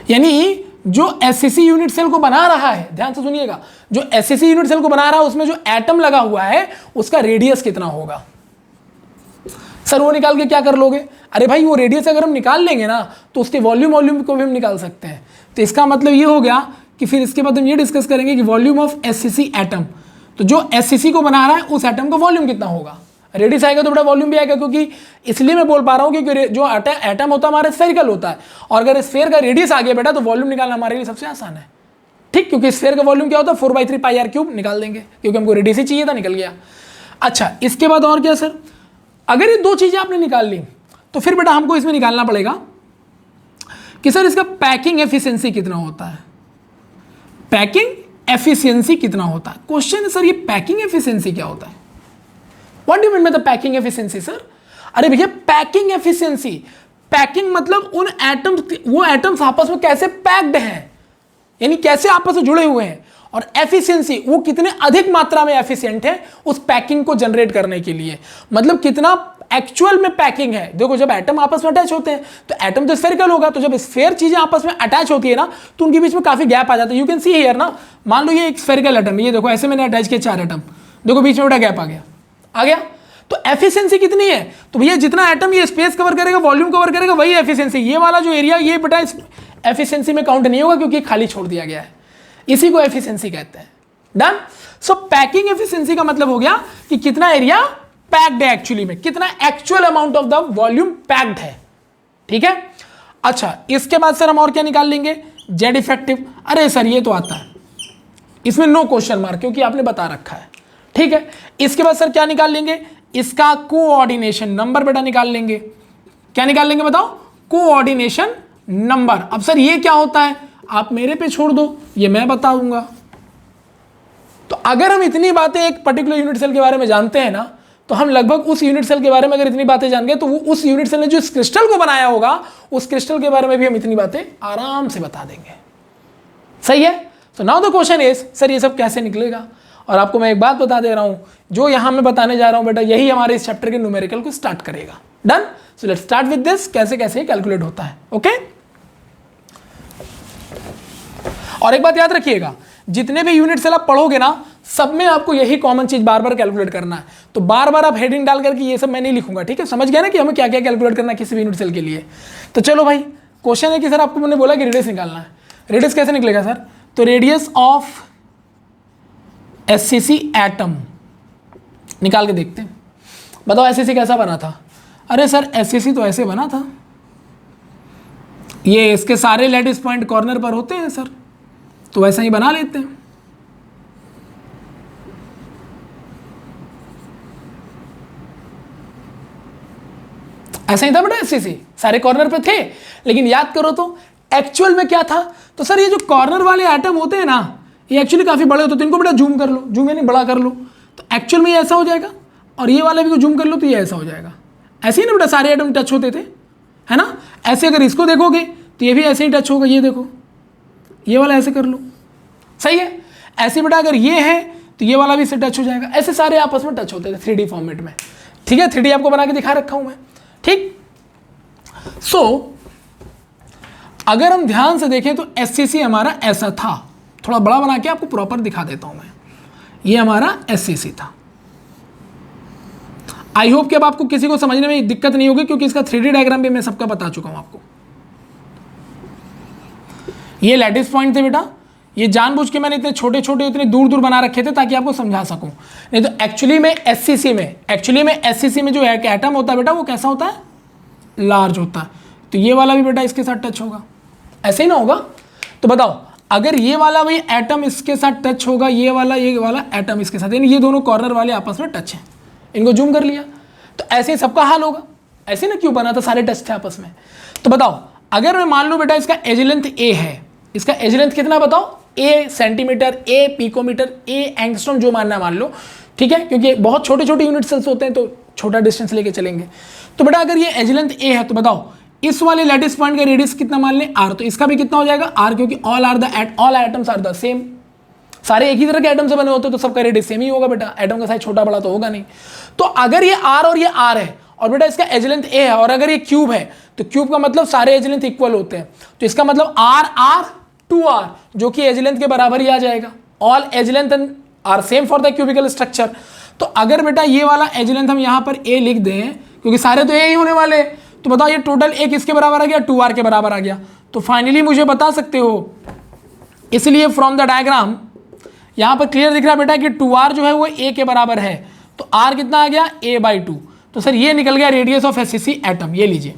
[SPEAKER 1] यानी जो एससीसी यूनिट सेल को बना रहा है, ध्यान से सुनिएगा, जो एससीसी यूनिट सेल को बना रहा है उसमें जो एटम लगा हुआ है उसका रेडियस कितना होगा। सर वो निकाल के क्या कर लोगे? अरे भाई वो रेडियस अगर हम निकाल लेंगे ना तो उसके वॉल्यूम को भी हम निकाल सकते हैं। तो इसका मतलब ये हो गया कि फिर इसके बाद हम ये डिस्कस करेंगे कि वॉल्यूम ऑफ एससीसी एटम, तो जो एससीसी को बना रहा है उस एटम का वॉल्यूम कितना होगा। रेडियस आएगा तो बड़ा वॉल्यूम भी आएगा, क्योंकि इसलिए मैं बोल पा रहा हूँ क्योंकि जो एटम होता है हमारा स्फेरिकल होता है, और अगर स्फेयर का रेडियस आ गया बेटा तो वॉल्यूम निकालना हमारे लिए सबसे आसान है। ठीक, क्योंकि स्फेयर का वॉल्यूम क्या होता है 4/3 πr³ निकाल देंगे, क्योंकि हमको रेडियस ही चाहिए था, निकल गया। अच्छा, इसके बाद और क्या सर, अगर ये 2 चीजें आपने निकाल ली तो फिर बेटा हमको इसमें निकालना पड़ेगा कि सर इसका पैकिंग एफिशिएंसी कितना होता है। पैकिंग एफिशिएंसी कितना होता है। क्वेश्चन है सर ये पैकिंग एफिशिएंसी क्या होता है। What do you mean by the packing efficiency sir? अरे भैया पैकिंग एफिशिएंसी, पैकिंग मतलब उन एटम्स, वो एटम्स आपस में कैसे पैक्ड हैं, यानी कैसे आपस में जुड़े हुए हैं, और एफिशिएंसी वो कितने अधिक मात्रा में एफिशिएंट है उस पैकिंग को जनरेट करने के लिए, मतलब कितना एक्चुअल में पैकिंग है। देखो जब एटम आपस में अटैच होते हैं तो एटम तो स्फेरिकल होगा, तो जब स्फेयर चीजें आपस में अटैच होती है ना तो उनके बीच में काफी गैप आ जाता है। यू कैन सी हियर ना, मान लो ये एक स्फेरिकल एटम, ये देखो ऐसे मैंने अटैच किया 4 एटम, देखो बीच में बड़ा गैप आ गया। तो एफिशिएंसी कितनी है? तो भैया जितना एटम ये स्पेस कवर करेगा, वॉल्यूम कवर करेगा, वही एफिशिएंसी। ये वाला जो एरिया ये बेटा एफिशिएंसी में काउंट नहीं होगा क्योंकि खाली छोड़ दिया गया है, इसी को एफिशिएंसी कहते हैं। डन। सो पैकिंग एफिशिएंसी का मतलब हो गया कि कितना एरिया पैक्ड है एक्चुअली में, कितना actual amount of the volume packed है। ठीक है, अच्छा इसके बाद सर हम और क्या निकाल लेंगे? Z effective. अरे सर ये तो आता है, इसमें नो क्वेश्चन मार्क, क्योंकि आपने बता रखा है। ठीक है, इसके बाद सर क्या निकाल लेंगे? इसका कोऑर्डिनेशन नंबर बेटा निकाल लेंगे। क्या निकाल लेंगे बताओ? Coordination number. अब सर ये क्या होता है, आप मेरे पे छोड़ दो, ये मैं बताऊंगा। तो अगर हम इतनी बातें एक पर्टिकुलर यूनिट सेल के बारे में जानते हैं ना, तो हम लगभग उस यूनिट सेल के बारे में अगर इतनी बातें जान गए, तो वो उस यूनिट सेल ने जो इस क्रिस्टल को बनाया होगा, उस क्रिस्टल के बारे में भी हम इतनी बातें आराम से बता देंगे। सही है? तो now the question is, sir ये सब कैसे निकलेगा? और आपको मैं एक बात बता दे रहा हूं, जो यहां मैं बताने जा रहा हूं बेटा, यही हमारे इस चैप्टर के न्यूमेरिकल को स्टार्ट करेगा। Done? So let's start with this, कैसे कैसे कैलकुलेट होता है। ओके? और एक बात याद रखिएगा, जितने भी यूनिट सेल आप पढ़ोगे ना, सब में आपको यही कॉमन चीज बार बार कैलकुलेट करना है। तो बार बार आप हेडिंग डाल करके ये सब मैं नहीं लिखूंगा, ठीक है? समझ गया ना कि हमें क्या क्या कैलकुलेट करना है किसी भी यूनिट सेल के लिए। तो चलो भाई, क्वेश्चन है कि सर आपको मैंने बोला कि रेडियस निकालना है। रेडियस कैसे निकलेगा सर? तो रेडियस ऑफ एससीसी एटम निकाल के देखते हैं। बताओ एससीसी कैसा बना था? अरे सर एससीसी तो ऐसे बना था, ये इसके सारे लैटिस पॉइंट कॉर्नर पर होते हैं सर, तो वैसा ही बना लेते हैं। ऐसा ही था बेटा, एससीसी सारे कॉर्नर पे थे। लेकिन याद करो तो एक्चुअल में क्या था? तो सर ये जो कॉर्नर वाले एटम होते हैं ना, ये एक्चुअली काफी बड़े होते हैं। तो इनको बेटा जूम कर लो, जूम यानी बड़ा कर लो, तो एक्चुअल में ये ऐसा हो जाएगा। और ये वाला भी को जूम कर लो तो ये ऐसा हो जाएगा। ऐसे ही ना बेटा सारे एटम टच होते थे, है ना? ऐसे अगर इसको देखोगे तो ये भी ऐसे ही टच होगा। ये देखो, ये वाला ऐसे कर लो, सही है? ऐसे बेटा अगर ये है तो ये वाला भी इससे टच हो जाएगा। ऐसे सारे आपस में टच होते थे 3D फॉर्मेट में, ठीक है? 3D आपको बना के दिखा रखा हूं मैं, ठीक? सो अगर हम ध्यान से देखें तो एससीसी हमारा ऐसा था। थोड़ा बड़ा बना के आपको प्रॉपर दिखा देता हूं मैं। ये हमारा एससीसी था। आई होप कि अब आपको किसी को समझने में दिक्कत नहीं होगी, क्योंकि इसका 3D डायग्राम भी मैं सबका बता चुका हूं आपको। ये लैटिस पॉइंट थे बेटा, ये जानबूझ के मैंने इतने छोटे छोटे इतने दूर दूर बना रखे थे ताकि आपको समझा सकूं। नहीं तो एक्चुअली में एससीसी में जो एटम होता है बेटा, वो कैसा होता है? लार्ज होता है। तो ये वाला भी बेटा इसके साथ टच होगा, ऐसे ही ना होगा? तो बताओ, अगर ये वाला भी एटम इसके साथ टच होगा, ये वाला एटम इसके साथ, यानी ये दोनों कॉर्नर वाले आपस में टच हैं, इनको जूम कर लिया, तो ऐसे ही सबका हाल होगा। ऐसे ना क्यों बना था? सारे टच थे आपस में। तो बताओ, अगर मैं मान लूं बेटा इसका एज लेंथ ए है, इसका एज लेंथ कितना बताओ? ए सेंटीमीटर, ए पिकोमीटर, ए एंगस्ट्रॉम, जो मानना मान लो, ठीक है? क्योंकि बहुत छोटे छोटे यूनिट सेल्स होते हैं तो छोटा डिस्टेंस लेके चलेंगे। तो बेटा अगर ये एज लेंथ ए है, तो बताओ इस वाले लैटिस पॉइंट का रेडियस कितना मान लें? आर। तो इसका भी कितना हो जाएगा? आर, क्योंकि all atoms are the same. सारे एक ही तरह के एटम से बने होते तो सबका रेडियस सेम ही होगा बेटा, एटम का साइज छोटा बड़ा तो होगा नहीं। तो अगर ये आर और ये आर है, और बेटा इसका एज लेंथ ए है, और अगर ये क्यूब है, तो क्यूब का मतलब सारे एज लेंथ इक्वल होते हैं। तो इसका मतलब आर आर 2r, जो कि एज लेंथ के बराबर ही आ जाएगा। All edge length are same for the cubical structure. तो अगर बेटा ये वाला एज लेंथ हम यहाँ पर ए लिख दें, क्योंकि सारे तो ए ही होने वाले, तो बताओ ये टोटल ए किसके बराबर आ गया? 2r के बराबर आ गया। तो फाइनली मुझे बता सकते हो, इसलिए फ्रॉम द डायग्राम यहां पर क्लियर दिख रहा है बेटा कि 2r जो है वो a के बराबर है। तो r कितना आ गया? a/2। तो सर ये निकल गया रेडियस ऑफ एससीसी एटम। ये लीजिए,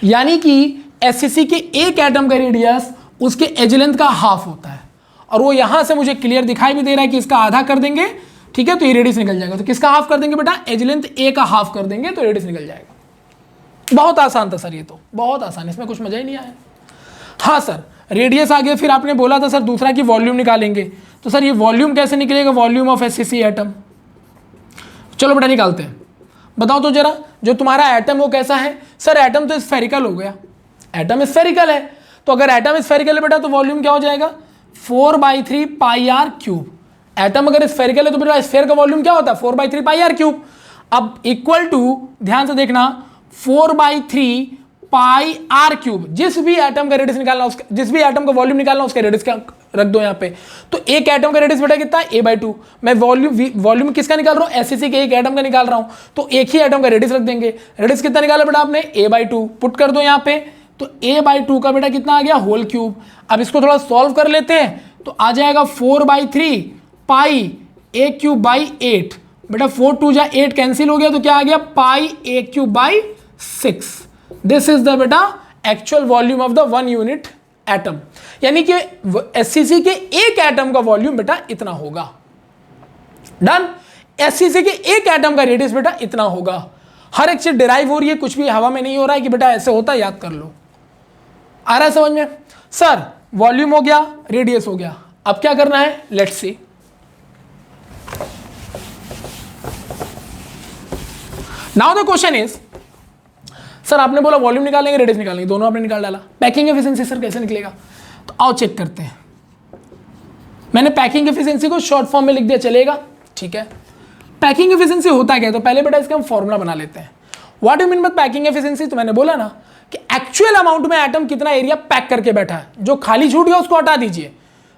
[SPEAKER 1] यानी कि एससीसी के एक एटम का रेडियस उसके एज लेंथ का हाफ होता है। और वो यहां से मुझे क्लियर दिखाई भी दे रहा है कि इसका आधा कर देंगे, ठीक है? तो ये रेडियस निकल जाएगा। तो किसका हाफ कर देंगे बेटा? एज लेंथ ए का हाफ कर देंगे तो रेडियस निकल जाएगा। बहुत आसान था सर, ये तो बहुत आसान, इसमें कुछ मजा ही नहीं आया। हाँ सर, रेडियस आ गया, फिर आपने बोला था सर दूसरा कि वॉल्यूम निकालेंगे। तो सर ये वॉल्यूम कैसे निकलेगा? Volume of SCC atom. चलो बेटा निकालते हैं। बताओ तो जरा, जो तुम्हारा एटम वो कैसा है? सर एटम तो स्फेरिकल हो गया, एटम स्फेरिकल है। तो अगर एटम स्फेरिकल है बेटा, तो वॉल्यूम क्या हो जाएगा? 4/3 πr क्यूब। एटम अगर स्फेरिकल है तो बेटा स्फेयर का वॉल्यूम क्या होता है? 4/3 πr क्यूब। अब इक्वल टू, ध्यान से देखना, 4/3 πr क्यूब। जिस भी एटम का रेडियस निकालना, उसका जिस भी एटम का वॉल्यूम निकालना, उसका रेडियस का रख दो यहाँ पे। तो एक एटम का रेडियस बेटा कितना? a/2। मैं वॉल्यूम किसका निकाल रहा हूँ? एससीसी के एक एटम का निकाल रहा हूँ, तो एक ही एटम का रेडियस रख देंगे। रेडियस कितना निकाला बेटा आपने? a/2। पुट कर दो यहाँ पे, तो a/2 का बेटा कितना आ गया? Whole cube. अब इसको थोड़ा सॉल्व कर लेते हैं, तो आ जाएगा 4/3 πa³ बेटा 4 2 जा 8 कैंसिल हो गया, तो क्या आ गया? πa³/6। दिस इज द बेटा actual volume of the 1 unit atom. यानी कि एससीसी के एक एटम का वॉल्यूम बेटा इतना होगा। डन। एससीसी के एक एटम का रेडियस बेटा इतना होगा। हर एक चीज डिराइव हो रही है, कुछ भी हवा में नहीं हो रहा है कि बेटा ऐसे होता है, याद कर लो। आ रहा है समझ में? सर वॉल्यूम हो गया, रेडियस हो गया, अब क्या करना है, let's see. Now the question is, sir आपने बोला वॉल्यूम निकालेंगे, रेडियस निकालेंगे, दोनों आपने निकाल डाला। पैकिंग एफिशिएंसी सर कैसे निकलेगा? तो आओ चेक करते हैं। मैंने पैकिंग एफिशिएंसी को शॉर्ट फॉर्म में लिख दिया, चलेगा? ठीक है। पैकिंग एफिशिएंसी होता क्या है? तो पहले बेटा इसका हम फॉर्मूला बना लेते हैं। What you mean bye packing efficiency? तो मैंने बोला ना कि एक्चुअल अमाउंट में एटम कितना एरिया पैक करके बैठा है, जो खाली छूट गया उसको हटा दीजिए,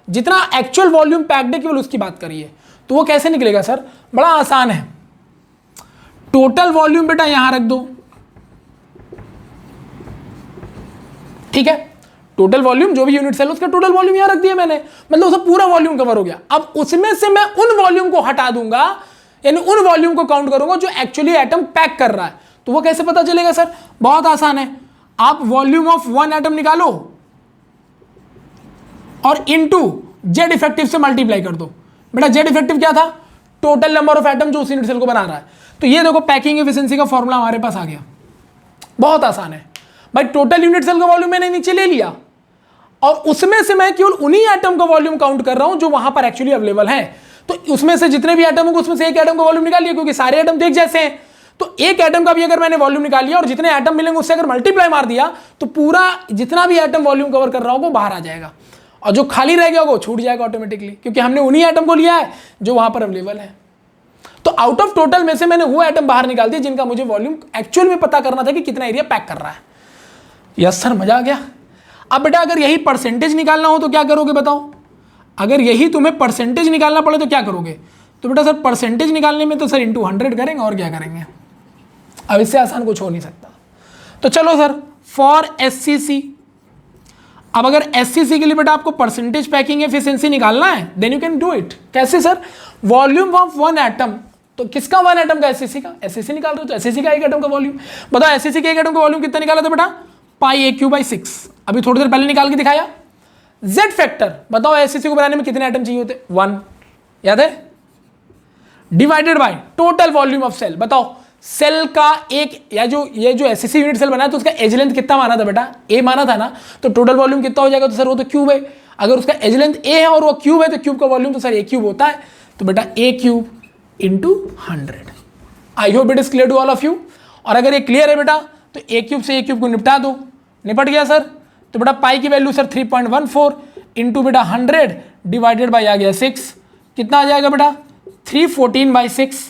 [SPEAKER 1] जितना एक्चुअल वॉल्यूम पैक्ड है केवल उसकी बात करिए। तो वो कैसे निकलेगा सर? बड़ा आसान है। टोटल वॉल्यूम बेटा यहां रख दो, ठीक है? टोटल वॉल्यूम जो भी यूनिट सेल उसका टोटल वॉल्यूम यहां रख दिया मैंने, मतलब उसका पूरा वॉल्यूम कवर हो गया। अब उसमें से मैं उन वॉल्यूम को हटा दूंगा, यानी उन वॉल्यूम को काउंट करूंगा जो एक्चुअली एटम पैक कर रहा है। तो वो कैसे पता चलेगा सर? बहुत आसान है। आप वॉल्यूम ऑफ वन एटम निकालो और इनटू जेड इफेक्टिव से मल्टीप्लाई कर दो। बेटा जेड इफेक्टिव क्या था? टोटल नंबर ऑफ एटम जो उस यूनिट सेल को बना रहा है। तो ये देखो पैकिंग एफिशिएंसी का फॉर्मूला हमारे पास आ गया। बहुत आसान है भाई। टोटल यूनिट सेल का वॉल्यूम मैंने नीचे ले लिया और उसमें से मैं केवल उन्हीं एटम का वॉल्यूम काउंट कर रहा हूं जो वहां पर एक्चुअली अवेलेबल है। तो उसमें से जितने भी एटम होंगे उसमें से एक एटम का वॉल्यूम निकाल लिया, क्योंकि सारे एटम तो एक जैसे हैं। तो एक एटम का भी अगर मैंने वॉल्यूम निकाल लिया और जितने एटम मिलेंगे उससे अगर मल्टीप्लाई मार दिया तो पूरा जितना भी एटम वॉल्यूम कवर कर रहा होगा वो बाहर आ जाएगा, और जो खाली रह गया होगा वो छूट जाएगा ऑटोमेटिकली, क्योंकि हमने उन्हीं एटम को लिया है जो वहां पर अवेलेबल है। तो आउट ऑफ टोटल में से मैंने वो एटम बाहर निकाल दिए जिनका मुझे वॉल्यूम एक्चुअल में पता करना था कि कितना एरिया पैक कर रहा है। यस सर, मजा आ गया। अब बेटा अगर यही परसेंटेज निकालना हो तो क्या करोगे बताओ? अगर यही तुम्हें परसेंटेज निकालना पड़े तो क्या करोगे? तो बेटा सर परसेंटेज निकालने में तो सर इंटू 100 करेंगे, और क्या करेंगे? अब इससे आसान कुछ हो नहीं सकता। तो चलो सर फॉर एससीसी, अब अगर एससीसी के लिए बेटा आपको परसेंटेज पैकिंग एफिशिएंसी निकालना है then you can do it. कैसे sir? Volume of one atom, तो किसका वन एटम का? एससीसी का। एससीसी निकाल रहे हो तो एससीसी का एक एटम का वॉल्यूम बताओ। एससीसी के एक एटम का वॉल्यूम कितना निकाला था बेटा? पाई AQ/6। अभी थोड़ी देर पहले निकाल के दिखाया। जेड फैक्टर बताओ एससीसी को बनाने में कितने एटम चाहिए होते? 1, याद है? Divided by total volume of cell. बताओ सेल का एक, या जो ये जो एससीसी यूनिट सेल बनाया तो उसका एज लेंथ कितना माना था बेटा? A माना था ना, तो टोटल वॉल्यूम कितना हो जाएगा? तो सर वो तो क्यूब है। अगर उसका एज लेंथ A है और वो क्यूब है तो क्यूब का वॉल्यूम तो सर A क्यूब होता है। तो बेटा A³ into 100। I hope it is clear to all of you. और अगर ये क्लियर है बेटा तो A³ से A³ को निपटा दो। निपट गया सर? तो बेटा पाई की वैल्यू सर 3.14 इंटू बेटा 100 डिवाइडेड बाई आ गया 6। कितना आ जाएगा बेटा? 314/6।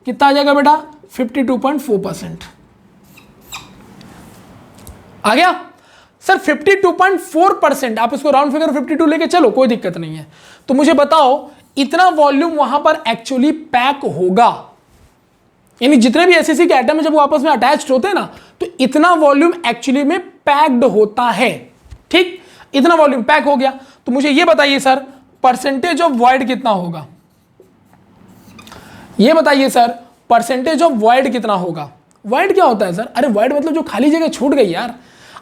[SPEAKER 1] कितना आ जाएगा बेटा? 52.4%। आ गया सर 52.4%। आप इसको राउंड फिगर 52 लेके चलो, कोई दिक्कत नहीं है। तो मुझे बताओ इतना वॉल्यूम वहां पर एक्चुअली पैक होगा, यानी जितने भी एससीसी के एटम है जब वो आपस में अटैच्ड होते हैं ना तो इतना वॉल्यूम एक्चुअली में पैक्ड होता है। ठीक, इतना वॉल्यूम पैक हो गया। तो मुझे ये बताइए सर परसेंटेज ऑफ वॉइड कितना होगा? ये बताइए सर परसेंटेज ऑफ वॉइड कितना होगा? वॉइड क्या होता है सर? अरे वॉइड मतलब जो खाली जगह छूट गई यार।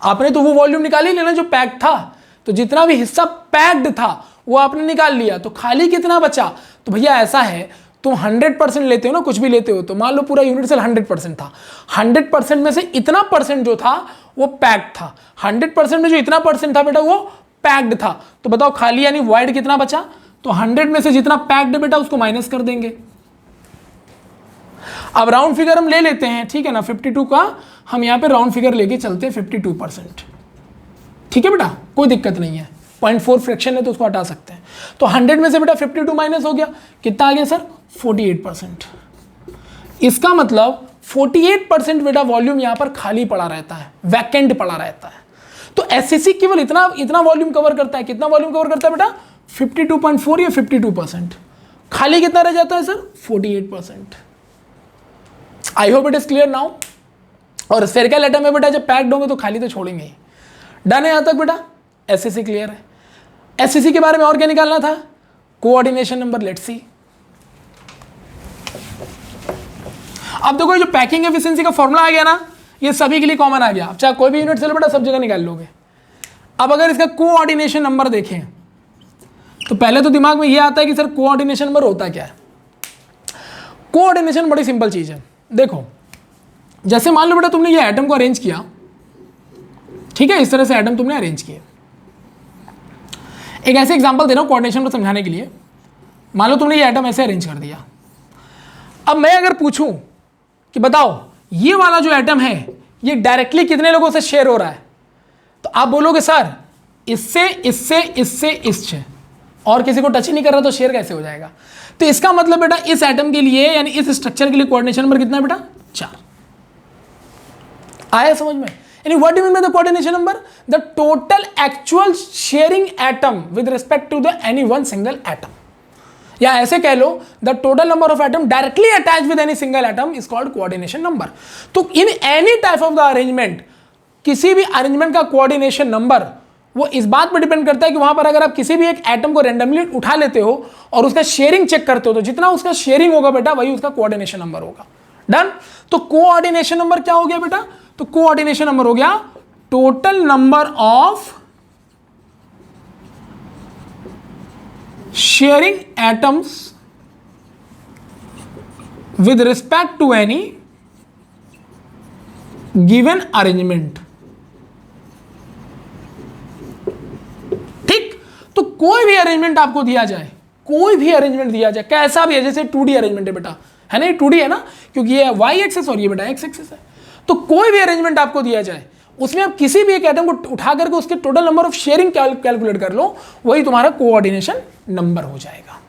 [SPEAKER 1] आपने तो वो वॉल्यूम निकाल ही लेना जो पैक्ड था, तो जितना भी हिस्सा पैक्ड था वो आपने निकाल लिया, तो खाली कितना बचा? तो भैया ऐसा है, तुम 100% लेते हो ना, कुछ भी लेते हो, तो मान लो पूरा यूनिट सेल 100% था, 100% में से इतना परसेंट जो था वो पैक्ड था, 100% में जो इतना परसेंट था बेटा वो पैक्ड था। तो बताओ खाली यानी वॉइड कितना बचा? तो 100 में से जितना पैक्ड है बेटा उसको माइनस कर देंगे। अब राउंड फिगर हम ले लेते हैं, ठीक है ना, 52 का हम यहां पे राउंड फिगर लेके चलते हैं 52%। ठीक है बेटा, कोई दिक्कत नहीं है, 0.4 फ्रैक्शन है तो उसको हटा सकते हैं। तो 100 में से बेटा 52 माइनस हो गया, कितना आ गया सर? 48%। इसका मतलब 48% बेटा वॉल्यूम यहां पर खाली पड़ा रहता है, वैकेंट पड़ा रहता है। तो एससीसी केवल इतना वॉल्यूम कवर करता है। कितना वॉल्यूम कवर करता है बेटा? 52.4 या 52%। खाली कितना रह जाता है sir? 48%। I hope it is clear now. और स्फेरिकल एटम में बेटा जब पैक्ड होंगे तो खाली तो छोड़ेंगे ही। डन है यहां तक बेटा? एससीसी क्लियर है। एससीसी के बारे में और क्या निकालना था? Coordination number. Let's see. अब देखो जो पैकिंग एफिशिएंसी का फॉर्मूला आ गया ना, ये सभी के लिए कॉमन आ गया। अब चाहे कोई भी यूनिट सेल बेटा सब जगह निकाल लोगे। अब अगर इसका कोऑर्डिनेशन नंबर देखें तो पहले तो दिमाग में ये आता है कि सर कोऑर्डिनेशन नंबर होता क्या है। कोऑर्डिनेशन बड़ी सिंपल चीज है। देखो जैसे मान लो बेटा तुमने ये एटम को अरेंज किया, ठीक है, इस तरह से एटम तुमने अरेंज किए। एक ऐसे एग्जांपल दे रहा हूं कोऑर्डिनेशन को समझाने के लिए। मान लो तुमने ये एटम ऐसे अरेंज कर दिया। अब मैं अगर पूछूं कि बताओ ये वाला जो एटम है ये डायरेक्टली कितने लोगों से शेयर हो रहा है, तो आप बोलोगे सर इससे इससे इससे इससे, और किसी को टच ही नहीं कर रहा तो शेयर कैसे हो जाएगा। तो इसका मतलब बेटा इस एटम के लिए यानी इस स्ट्रक्चर के लिए कोऑर्डिनेशन नंबर कितना है बेटा, 4। आया समझ में? यानी what do you mean by the coordination number, the total actual sharing atom with respect to the any one single atom, या ऐसे कह लो the total number of atom directly attach with any single atom is called coordination number. तो in any type of the arrangement, किसी भी arrangement का coordination number वो इस बात पर डिपेंड करता है कि वहां पर अगर आप किसी भी एक एटम को रैंडमली उठा लेते हो और उसका शेयरिंग चेक करते हो तो जितना उसका शेयरिंग होगा बेटा वही उसका कोऑर्डिनेशन नंबर होगा। डन। तो कोऑर्डिनेशन नंबर क्या हो गया बेटा, तो कोऑर्डिनेशन नंबर हो गया total number of sharing atoms with respect to any given arrangement. ठीक, तो कोई भी अरेंजमेंट आपको दिया जाए, कोई भी अरेंजमेंट दिया जाए कैसा भी है, जैसे 2D अरेंजमेंट है बेटा, है ना, ये 2D है ना, क्योंकि ये y एक्सेस और ये बेटा x एक्सेस है। तो कोई भी अरेंजमेंट आपको दिया जाए उसमें आप किसी भी एक एटम को उठा करके उसके total number of sharing calculate कर लो, वही तुम्हारा कोऑर्डिनेशन नंबर हो जाएगा।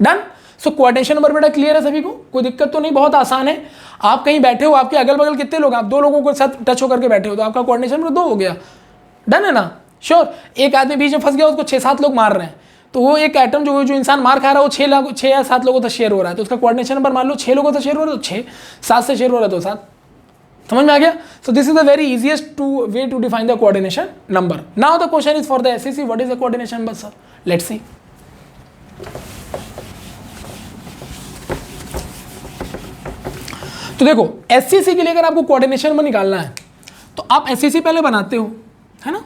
[SPEAKER 1] डन। सो कोऑर्डिनेशन नंबर बेटा क्लियर है सभी को, कोई दिक्कत तो नहीं, बहुत आसान है। आप कहीं बैठे हो, आपके अगल बगल कितने लोग, आप 2 लोगों के साथ टच होकर के बैठे हो तो आपका कोऑर्डिनेशन नंबर 2 हो गया। डन है ना, श्योर। एक आदमी बीच में फंस गया, उसको 6-7 लोग मार रहे हैं, तो वो एक एटम जो इंसान मार खा रहा है वो 6 या 7 लोगों से शेयर हो रहा है, तो उसका कोऑर्डिनेशन नंबर मान लो 6 लोगों से शेयर हो रहा है तो 6, 7 से शेयर हो रहा है तो 7। समझ में आ गया? So this is the very easiest way to define the coordination number. Now the question is for the SCC, what is the coordination number sir, let's see. तो देखो एससीसी के लिए अगर आपको कोऑर्डिनेशन नंबर निकालना है तो आप एससीसी पहले बनाते हो, है ना।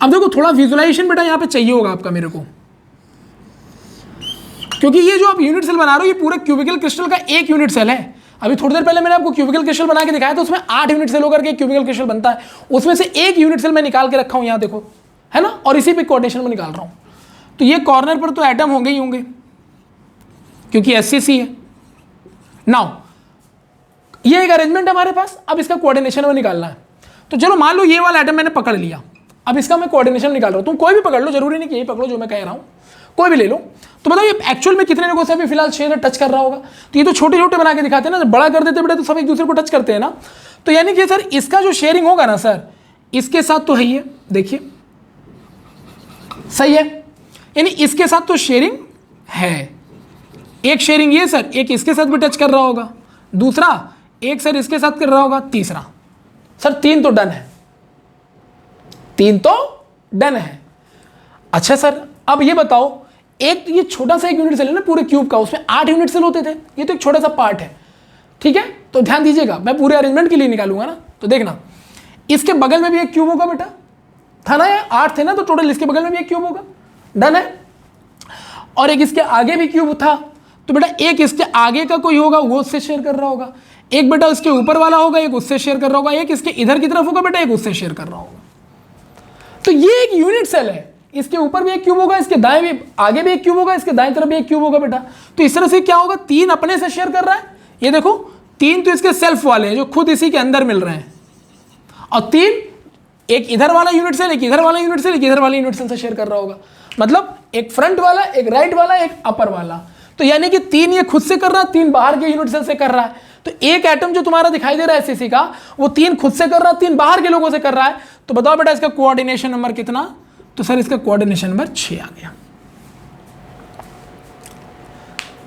[SPEAKER 1] अब देखो थोड़ा विजुअलाइजेशन बेटा यहाँ पे चाहिए होगा आपका मेरे को, क्योंकि ये जो आप यूनिट सेल बना रहे हो ये पूरे क्यूबिकल क्रिस्टल का एक यूनिट सेल है। अभी थोड़ी देर पहले मैंने आपको क्यूबिकल क्रिस्टल बना के दिखाया तो उसमें 8 यूनिट सेल होकर के क्यूबिकल क्रिस्टल बनता है, उसमें से एक यूनिट सेल मैं निकाल के रखा हूं यहाँ देखो, है ना, और इसी पे कोऑर्डिनेशन में निकाल रहा हूं। तो ये कॉर्नर पर तो एटम होंगे ही होंगे क्योंकि एससीसी है। नाउ ये एक अरेंजमेंट है हमारे पास, अब इसका कोऑर्डिनेशन में निकालना है। तो चलो मान लो ये वाला एटम मैंने पकड़ लिया, अब इसका मैं कोऑर्डिनेशन निकाल रहा हूं। तुम कोई भी पकड़ लो, जरूरी नहीं कि यही पकड़ो जो मैं कह रहा हूं, कोई भी ले लो। तो बताओ ये एक्चुअल में कितने लोगों से अभी फिलहाल शेयर टच कर रहा होगा। तो ये तो छोटे छोटे बना के दिखाते हैं ना, जब बड़ा कर देते बेटा तो सब एक दूसरे को टच करते हैं ना। तो यानी कि सर इसका जो शेयरिंग होगा ना सर, इसके साथ तो है ही है, देखिए सही है, यानी इसके साथ तो शेयरिंग है। एक शेयरिंग ये सर, एक इसके साथ भी टच कर रहा होगा, दूसरा एक सर इसके साथ कर रहा होगा, तीसरा सर 3 तो डन है, 3 तो डन है। अच्छा सर अब ये बताओ, एक ये छोटा सा एक यूनिट सेल है ना पूरे क्यूब का, उसमें 8 यूनिट सेल होते थे, ये तो एक छोटा सा पार्ट है, ठीक है। तो ध्यान दीजिएगा, मैं पूरे अरेंजमेंट के लिए निकालूंगा ना, तो देखना इसके बगल में भी एक क्यूब होगा बेटा, था ना, ये 8 थे ना, तो टोटल इसके बगल में भी एक क्यूब होगा, डन है। और एक इसके आगे भी क्यूब था, तो बेटा एक इसके आगे का कोई होगा वो उससे शेयर कर रहा होगा, एक बेटा उसके ऊपर वाला होगा, एक उससे शेयर कर रहा होगा, एक इसके इधर की तरफ होगा बेटा, एक उससे शेयर कर रहा होगा। तो ये एक यूनिट सेल है, इसके ऊपर भी एक क्यूब होगा, इसके दाएं भी आगे भी एक क्यूब होगा, इसके दाएं तरफ भी एक क्यूब होगा बेटा। तो इस तरह से क्या होगा, 3 अपने से शेयर कर रहा है, ये देखो 3 तो इसके सेल्फ वाले हैं जो खुद इसी के अंदर मिल रहे हैं, और 3 एक इधर वाला यूनिट सेल, एक इधर वाला यूनिट सेल, एक इधर वाला यूनिट सेल से शेयर कर रहा होगा, मतलब एक फ्रंट वाला, एक राइट वाला, एक अपर वाला। तो यानी कि 3 ये खुद से कर रहा है, 3 बाहर के यूनिट सेल से कर रहा है। तो एक एटम जो तुम्हारा दिखाई दे रहा है एससीसी का, वो 3 खुद से कर रहा है, 3 बाहर के लोगों से कर रहा है। तो बताओ बेटा इसका कोऑर्डिनेशन नंबर कितना, तो सर इसका कोऑर्डिनेशन नंबर 6 आ गया।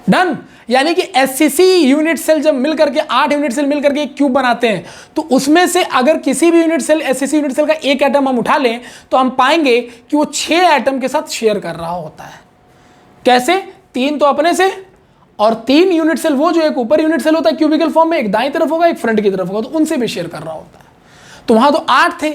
[SPEAKER 1] डन। यानी कि एससीसी यूनिट सेल जब मिलकर के 8 यूनिट सेल मिलकर के एक क्यूब बनाते हैं, तो उसमें से अगर किसी भी unit cell SCC unit cell का एक एटम हम उठा लें तो हम पाएंगे कि वो 6 एटम के साथ शेयर कर रहा होता है। कैसे, 3 तो अपने से और 3 यूनिट सेल वो जो एक ऊपर यूनिट सेल होता है क्यूबिकल फॉर्म में, एक दाईं तरफ होगा एक फ्रंट की तरफ होगा, तो उनसे भी शेयर कर रहा होता है। तो वहां तो 8 थे,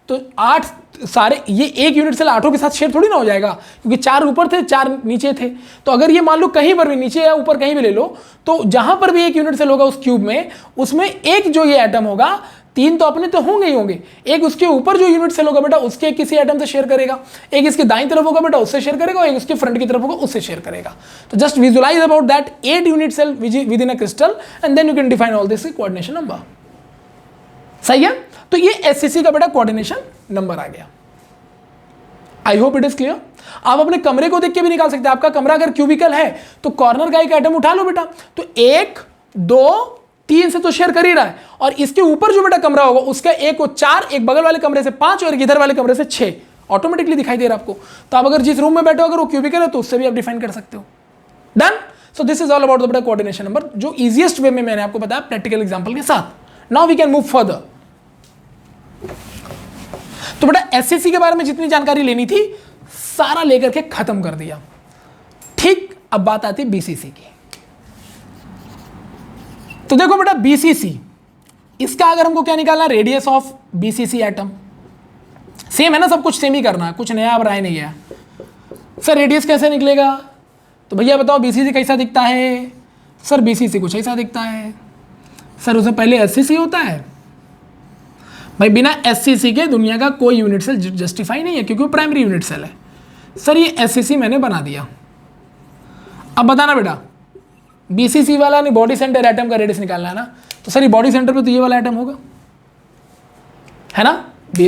[SPEAKER 1] तो 8 सारे ये एक यूनिट सेल 8 के साथ शेयर थोड़ी ना हो जाएगा, क्योंकि 4 ऊपर थे 4 नीचे थे। तो अगर ये मान लो कहीं पर भी नीचे या ऊपर कहीं भी ले लो, तो जहां पर भी एक यूनिट सेल होगा उस क्यूब में, उसमें एक जो ये एटम होगा, 3 तो अपने तो होंगे ही होंगे, एक उसके ऊपर जो यूनिट सेल होगा बेटा उसके किसी एटम से शेयर करेगा, एक इसके दाईं तरफ होगा बेटा उससे शेयर करेगा, और एक उसके फ्रंट की तरफ होगा उससे शेयर करेगा। तो just visualise about that 8 unit cell within a crystal and then you can define all this coordination number. सही है, तो ये एससीसी का बेटा कोऑर्डिनेशन नंबर आ गया। आई होप इट इज क्लियर। आप अपने कमरे को देख के भी निकाल सकते हैं। आपका कमरा अगर क्यूबिकल है तो कॉर्नर का एक एटम उठा लो बेटा, तो 1 2 3 से तो शेयर कर ही रहा है, और इसके ऊपर जो बेटा कमरा होगा उसका एक को 4, एक बगल वाले कमरे से 5 और इधर वाले कमरे से 6 ऑटोमेटिकली दिखाई दे रहा है आपको। तो आप अगर जिस रूम में बैठे हो अगर वो क्यूबिकल है तो उससे भी आप डिफाइन कर सकते हो। Done. So this is all about the बेटा कोऑर्डिनेशन नंबर, जो इजीएस्ट वे में मैंने आपको बताया प्रैक्टिकल एग्जांपल के साथ। Now we can move further. तो बेटा एससीसी के बारे में जितनी जानकारी लेनी थी सारा लेकर के खत्म कर दिया। ठीक, अब बात आती है बीसीसी की। तो देखो बेटा बीसीसी, इसका अगर हमको क्या निकालना है, radius of BCC atom. Same है ना, सब कुछ सेम ही करना है, कुछ नया अब राय नहीं गया। सर रेडियस कैसे निकलेगा, तो भैया बताओ बीसीसी कैसा दिखता है। सर बीसीसी कुछ ऐसा दिखता है। सर उससे पहले एससीसी होता है। भाई बिना एससीसी के दुनिया का कोई यूनिट सेल जस्टिफाई नहीं है, क्योंकि वो प्राइमरी यूनिट सेल है। सर ये एससीसी मैंने बना दिया। अब बताना बेटा, बीसीसी वाला नहीं, बॉडी सेंटर एटम का रेडियस निकालना है ना, तो सर ये बॉडी सेंटर पे तो ये वाला एटम होगा, है ना,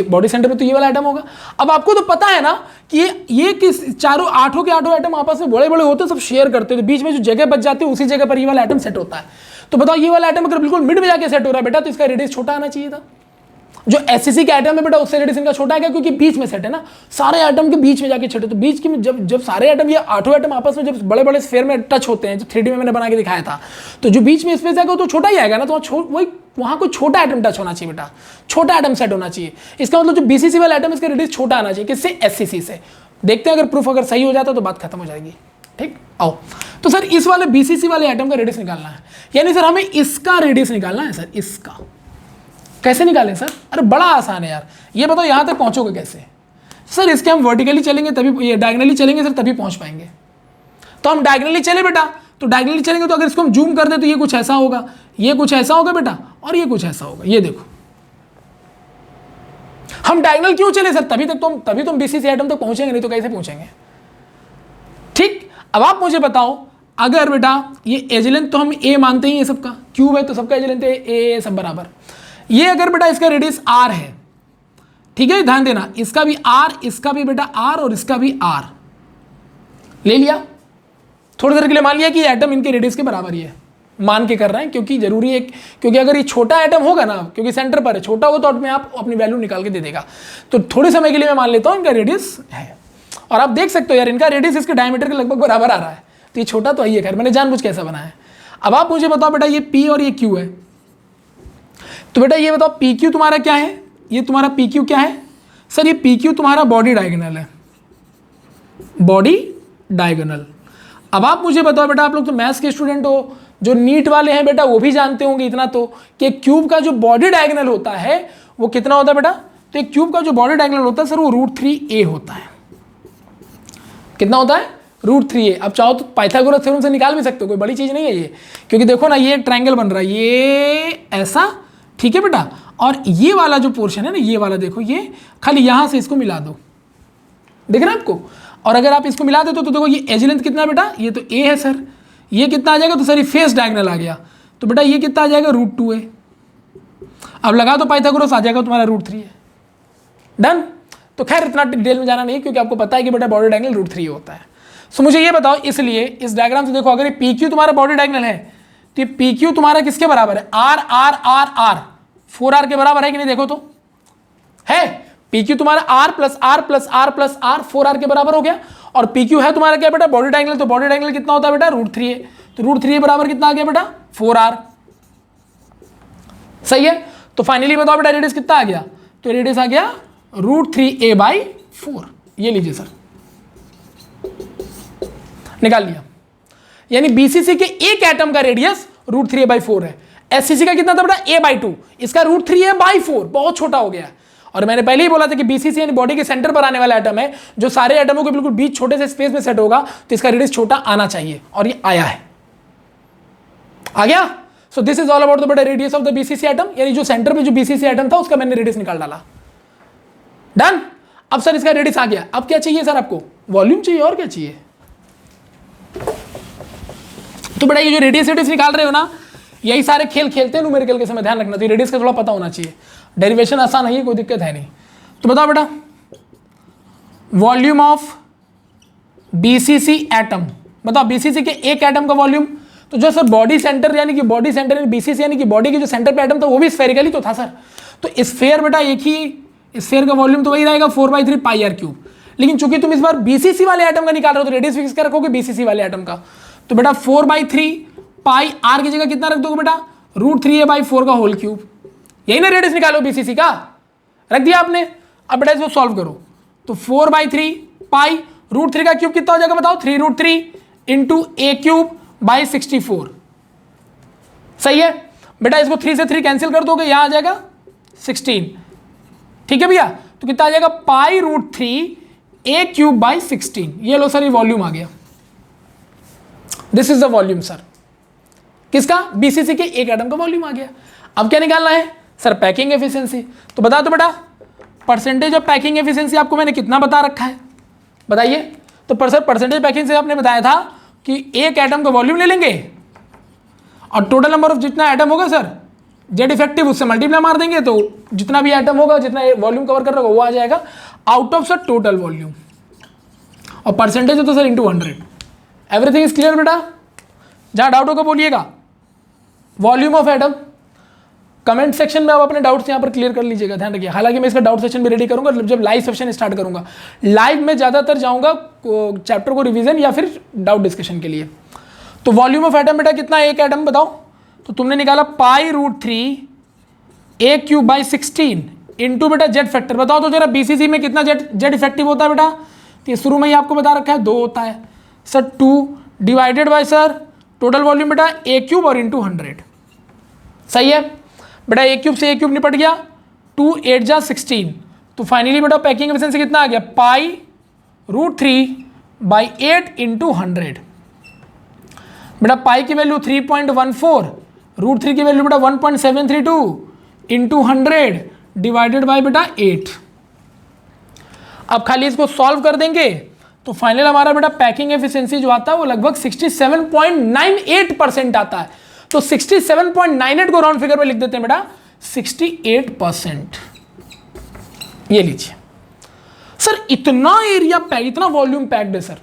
[SPEAKER 1] बॉडी सेंटर पे तो ये वाला एटम होगा। अब आपको तो पता है ना कि ये किस चारों 8 के 8 एटम आपस में बड़े बड़े होते हैं, सब शेयर करते हैं, तो बीच में जो जगह बच जाती है उसी जगह पर ये वाला एटम सेट होता है। तो बताओ ये वाला एटम अगर बिल्कुल मिड में जाके सेट हो रहा है बेटा, तो इसका रेडियस छोटा आना चाहिए था। जो एससीसी के एटम है बेटा उससे रेडियस इनका छोटा है, क्योंकि बीच में सेट है ना, सारे एटम के बीच में जाके सेट है। तो बीच की जब सारे एटम, ये 8 एटम आपस में जब बड़े बड़े स्फीयर में टच होते हैं, जो 3D में मैंने बना के दिखाया था, तो जो बीच में स्पेस आएगा तो छोटा ही आएगा ना, तो वही वहाँ कोई छोटा एटम टच होना चाहिए बेटा, छोटा एटम सेट होना चाहिए। इसका मतलब जो बीसीसी वाला एटम इसका रेडियस छोटा आना चाहिए, किससे, एससीसी से। देखते हैं अगर प्रूफ अगर सही हो जाता तो बात खत्म हो जाएगी। ठीक, आओ। तो सर इस वाले बीसीसी वाले एटम का रेडियस निकालना है, यानी सर हमें इसका रेडियस निकालना है। सर इसका कैसे निकालें सर? अरे बड़ा आसान है यार, ये बताओ यहाँ तक पहुँचोगे कैसे? सर इसके हम वर्टिकली चलेंगे तभी, ये डायगनली चलेंगे सर तभी पहुँच पाएंगे। तो हम डायगनली चले बेटा, तो डायगनली चलेंगे तो अगर इसको हम जूम कर दे तो ये कुछ ऐसा होगा, ये कुछ ऐसा होगा बेटा, और ये कुछ ऐसा होगा। ये देखो हम डायगनल क्यों चले सर? तभी तुम बीसीसी एटम तक पहुंचेंगे, नहीं तो कैसे पहुंचेंगे? ठीक, अब आप मुझे बताओ, अगर बेटा ये एज लेंथ तो हम ए मानते ही है, सबका क्यूब है तो सबका एज लेंथ ए सब बराबर। ये अगर बेटा इसका रेडियस आर है, ठीक है, ध्यान देना, इसका भी आर, इसका भी बेटा आर, और इसका भी आर ले लिया। थोड़ी देर के लिए मान लिया कि एटम इनके रेडियस के बराबर ही है, मान के कर रहे हैं, क्योंकि जरूरी है, क्योंकि अगर ये छोटा एटम होगा ना, क्योंकि सेंटर पर है, छोटा होगा तो अपने आप अपनी वैल्यू निकाल के दे देगा। तो थोड़े समय के लिए मैं मान लेता हूं इनका रेडियस है, और आप देख सकते हो यार इनका रेडियस इसके डायमीटर के लगभग बराबर आ रहा है, तो ये छोटा तो है ही, खैर मैंने जानबूझ के ऐसा बनाया है। अब आप मुझे बताओ बेटा, ये पी और ये क्यू है, तो बेटा ये बताओ पी क्यू तुम्हारा क्या है? ये तुम्हारा पी क्यू क्या है? सर ये पी क्यू तुम्हारा बॉडी डायगोनल है, बॉडी डायगोनल। अब आप मुझे बताओ बेटा, आप लोग तो मैथ्स के स्टूडेंट हो, जो नीट वाले हैं बेटा वो भी जानते होंगे इतना तो, कि क्यूब का जो बॉडी डायगोनल होता है वो कितना होता है बेटा? तो एक क्यूब का जो बॉडी डायगोनल होता है सर वो √3a होता है। कितना होता है? √3a। अब चाहो तो पाइथागोरस थ्योरम से निकाल भी सकते हो, कोई बड़ी चीज नहीं है ये, क्योंकि देखो ना ये एक ट्रायंगल बन रहा है, ये ऐसा, ठीक है बेटा, और ये वाला जो पोर्शन है ना, ये वाला देखो, ये खाली यहां से इसको मिला दो, दिख रहा है आपको? और अगर आप इसको मिला देते हो तो देखो ये एज लेंथ कितना बेटा? ये तो a है सर, ये कितना आ जाएगा? तो सर ये फेस डायगोनल आ गया, तो बेटा ये कितना आ जाएगा? √2a। अब लगा दो पाइथागोरस, आ जाएगा तुम्हारा √3a। डन। तो खैर इतना डिटेल में जाना नहीं, क्योंकि आपको पता है कि बेटा बॉडी डायगोनल √3a होता है। सो मुझे ये बताओ, इसलिए इस डायग्राम से देखो, अगर ये पी क्यू तुम्हारा बॉडी डायगोनल है तो ये पी क्यू तुम्हारा किसके बराबर है? Are are are are, 4r के बराबर है कि नहीं? देखो तो है, पी क्यू तुम्हारा r plus r plus r plus r 4r के बराबर हो गया। और पी क्यू है तुम्हारा क्या बेटा? Body diagonal. तो बॉडी डायगोनल कितना होता है बेटा? √3a। तो √3a बराबर कितना आ गया बेटा? 4r। सही है। तो फाइनली बताओ बेटा रेडियस कितना आ गया? तो रेडियस आ गया √3a/4। ये लीजिए सर, निकाल लिया। यानी बीसीसी के एक एटम का रेडियस √3a/4 है। एससीसी का कितना था बेटा? a/2। इसका √3a/4 बहुत छोटा हो गया, और मैंने पहले ही बोला था कि बीसीसी यानी बॉडी के सेंटर पर आने वाला एटम है, जो सारे एटमों के बिल्कुल बीच छोटे से स्पेस में सेट होगा, तो इसका रेडियस छोटा आना चाहिए, और ये आया है, आ गया। So this is all about the बेटा radius of the BCC atom, यानी जो सेंटर में जो बीसीसी एटम था उसका मैंने रेडियस निकाल डाला। डन। अब सर इसका रेडियस आ गया, अब क्या चाहिए सर आपको? वॉल्यूम चाहिए, और क्या चाहिए? तो बेटा ये जो रेडियस निकाल रहे हो ना, यही सारे खेल खेलते हैं न्यूमेरिकल के समय, ध्यान रखना। तो रेडियस का थोड़ा पता होना चाहिए, डेरिवेशन आसान है, कोई दिक्कत है नहीं। तो बताओ बेटा वॉल्यूम ऑफ बीसीसी एटम, बताओ बीसीसी के एक एटम का वॉल्यूम। तो जो सर बॉडी सेंटर यानी कि बॉडी सेंटर बीसीसी यानी कि बॉडी के जो सेंटर पे एटम था वो भी स्फेरिकल ही तो था सर। तो स्फेयर बेटा एक ही स्फेयर का वॉल्यूम तो वही रहेगा 4/3 पाई आर क्यूब। लेकिन चूंकि तुम इस बार बीसीसी वाले एटम का निकाल रहे हो तो रेडियस फिक्स कर रखोगे बीसीसी वाले एटम का। तो बेटा 4/3 पाई आर की जगह कितना रख दोगे बेटा? √3a/4 का होल क्यूब। यही ना रेडियस निकालो बीसीसी का, रख दिया आपने। अब बेटा इसको सॉल्व करो, तो 4/3 पाई √3 का क्यूब कितना हो जाएगा बताओ? 3√3 इंटू a³/64। सही है बेटा, इसको 3 से 3 कैंसिल कर दोगे, यहां आ जाएगा 16। ठीक है भैया, तो कितना आ जाएगा? π√3 a³/16। ये लो सर, ये वॉल्यूम आ गया। This is the volume sir, किसका? बीसीसी के एक एटम का वॉल्यूम आ गया। अब क्या निकालना है सर? Packing efficiency. तो बता दो बेटा, परसेंटेज ऑफ पैकिंग एफिशिएंसी आपको मैंने कितना बता रखा है, बताइए। तो सर परसेंटेज पैकिंग से आपने बताया था कि एक एटम का वॉल्यूम ले लेंगे और टोटल नंबर ऑफ जितना एटम होगा सर जेड इफेक्टिव उससे मल्टीप्लाई मार देंगे, तो जितना भी एटम होगा, जितना वॉल्यूम कवर कर रहा होगा वो आ जाएगा out of sir total volume. और परसेंटेज हो तो sir into 100। Everything is clear बेटा? जहां डाउट होगा बोलिएगा। Volume of atom comment section में आप अपने डाउट्स यहां पर क्लियर कर लीजिएगा, ध्यान रखिए। हालांकि मैं इसका डाउट सेशन भी रेडी करूंगा जब लाइव सेशन स्टार्ट करूंगा। लाइव में ज्यादातर जाऊंगा चैप्टर को रिवीजन या फिर डाउट डिस्कशन के लिए। तो वॉल्यूम ऑफ एटम बेटा कितना है एक एटम बताओ? तो तुमने निकाला π√3 a³/16 इंटू बेटा जेड फैक्टर। बताओ तो जरा बीसीसी में कितना जेड इफेक्टिव होता है बेटा? तो ये शुरू में ही आपको बता रखा है 2 होता है sir. 2 divided by sir total volume बेटा a³ और इंटू 100। सही है बेटा, a³ से a³ निपट गया, 2 8 जा 16। तो फाइनली बेटा पैकिंग एफिशिएंसी कितना आ गया? π√3/8 इंटू 100। बेटा पाई की वैल्यू 3.14, √3 की वैल्यू बेटा 1.732 इंटू 100 डिवाइडेड बाई बेटा 8। अब खाली इसको सॉल्व कर देंगे तो फाइनल हमारा बेटा पैकिंग एफिशिएंसी जो आता है वो लगभग 67.98% आता है। तो 67.98 को राउंड फिगर में लिख देते हैं बेटा 68%। ये लीजिए सर, इतना एरिया पैक, इतना वॉल्यूम पैक्ड है सर।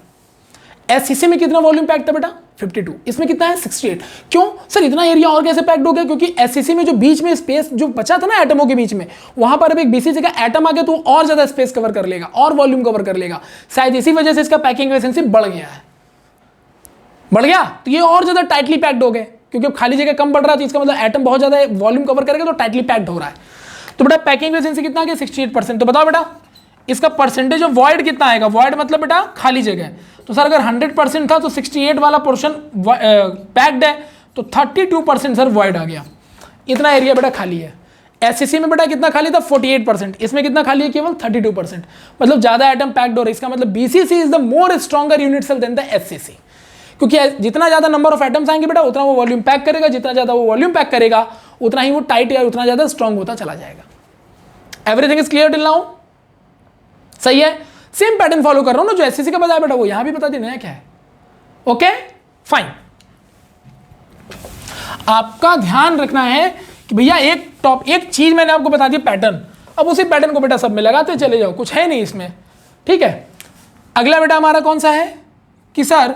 [SPEAKER 1] एससीसी में कितना वॉल्यूम पैक्ड था बेटा? 52। इसमें कितना है? 68। क्यों सर इतना एरिया और कैसे पैक्ड हो गया? क्योंकि एससीसी में जो बीच में स्पेस जो बचा था ना एटमों के बीच में, वहां पर अब एक बीसीसी का एटम आ गया तो और ज्यादा स्पेस कवर कर लेगा और वॉल्यूम कवर कर लेगा। शायद इसी वजह से इसका पैकिंग एफिशिएंसी बढ़ गया है, बढ़ गया। तो ये और ज्यादा टाइटली पैक्ड हो गए, क्योंकि अब खाली जगह कम बढ़ रहा है तो इसका मतलब एटम बहुत ज्यादा वॉल्यूम कवर करेगा तो टाइटली पैक्ड हो रहा है। तो बेटा पैकिंग एफिशिएंसी कितना आ गया? 68%। तो बताओ बेटा इसका परसेंटेज ऑफ वॉइड कितना आएगा? वॉइड मतलब बेटा खाली जगह। तो सर अगर 100% था तो 68 वाला पोर्शन पैक्ड है, तो 32% सर वॉइड आ गया। इतना एरिया बेटा खाली है। एससीसी में बेटा कितना खाली था? 48%। इसमें कितना खाली है? केवल 32%। मतलब ज्यादा एटम पैक्ड हो रहा है। इसका मतलब BCC is the more stronger unit cell than the SCC, क्योंकि जितना ज्यादा नंबर ऑफ एटम्स आएंगे बेटा उतना वो वॉल्यूम पैक करेगा, जितना ज्यादा वो वॉल्यूम पैक करेगा उतना ही वो टाइट या उतना ज्यादा स्ट्रॉन्ग होता चला जाएगा। Everything is clear till now? सही है, सेम पैटर्न फॉलो कर रहा हूं ना जो एससीसी का बताया बेटा वो यहां भी बता दी नया क्या है। Okay fine. आपका ध्यान रखना है कि भैया एक चीज मैंने आपको बता दी पैटर्न, अब उसी पैटर्न को बेटा सब में लगाते चले जाओ, कुछ है नहीं इसमें। ठीक है, अगला बेटा हमारा कौन सा है कि सर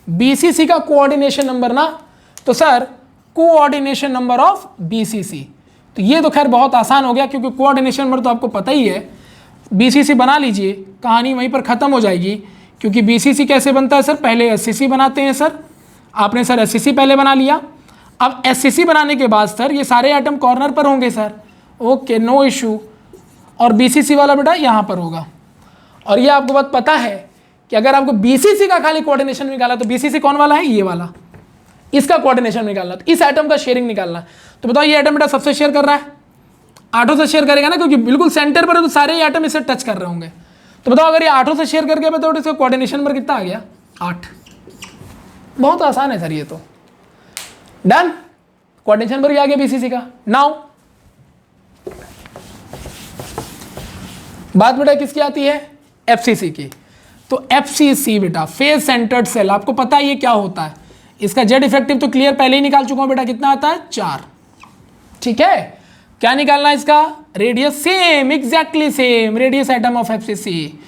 [SPEAKER 1] बीसीसी का कोऑर्डिनेशन नंबर ना, तो sir coordination number of BCC. तो ये तो खैर बहुत आसान हो गया क्योंकि कोऑर्डिनेशन नंबर तो आपको पता ही है। बीसीसी बना लीजिए, कहानी वहीं पर खत्म हो जाएगी। क्योंकि बीसीसी कैसे बनता है सर? पहले एससीसी बनाते हैं सर। आपने सर एससीसी पहले बना लिया, अब एससीसी बनाने के बाद सर ये सारे एटम कॉर्नर पर होंगे सर। Okay no issue. और बीसीसी वाला बेटा यहाँ पर होगा। और ये आपको बात पता है कि अगर आपको बीसीसी का खाली कोऑर्डिनेशन निकाला तो बीसीसी कौन वाला है? ये वाला, इसका कोऑर्डिनेशन निकालना, तो इस एटम का शेयरिंग निकालना। तो बताओ ये एटम बेटा सबसे शेयर कर रहा है, 8 से शेयर करेगा ना, क्योंकि बिल्कुल सेंटर पर है तो सारे एटम इससे टच कर रहे होंगे। तो बताओ अगर ये 8 से शेयर करके बताओ तो इसका कोऑर्डिनेशन नंबर कितना आ गया? 8। बहुत आसान है सर ये तो। डन, कोऑर्डिनेशन नंबर क्या आ गया बीसीसी का। नाउ बात बेटा किसकी आती है? एफसीसी की। तो एफसीसी बेटा फेज सेंटर्ड सेल, आपको पता है ये क्या होता है। इसका जेड इफेक्टिव तो क्लियर पहले ही निकाल चुका हूं बेटा, कितना आता है? 4। ठीक है, क्या निकालना है इसका? Radius same, exactly same radius atom of FCC.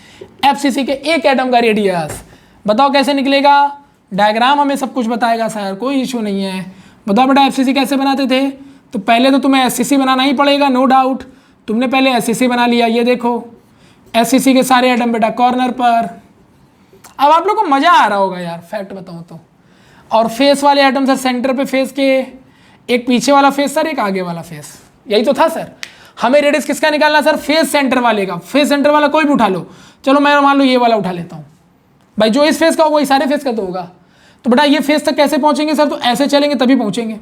[SPEAKER 1] FCC के एक एटम का रेडियस बताओ कैसे निकलेगा? डायग्राम हमें सब कुछ बताएगा सर, कोई इशू नहीं है। बताओ बेटा एफसीसी कैसे बनाते थे? तो पहले तो तुम्हें एससीसी बनाना ही पड़ेगा, नो डाउट। तुमने पहले एससीसी बना लिया, ये देखो एससीसी के सारे एटम बेटा कॉर्नर पर। अब आप लोग को मजा आ रहा होगा यार, फैक्ट बताऊं तो। और फेस वाले एटम सर सेंटर पे फेस के, एक पीछे वाला फेस सर, एक आगे वाला फेस, यही तो था सर। हमें रेडियस किसका निकालना सर? फेस सेंटर वाले का। फेस सेंटर वाला कोई भी उठा लो, चलो मैं मान लो ये वाला उठा लेता हूँ भाई, जो इस फेस का होगा वही सारे फेस का तो होगा। तो बेटा ये फेस तक कैसे पहुंचेंगे सर? तो ऐसे चलेंगे तभी पहुंचेंगे।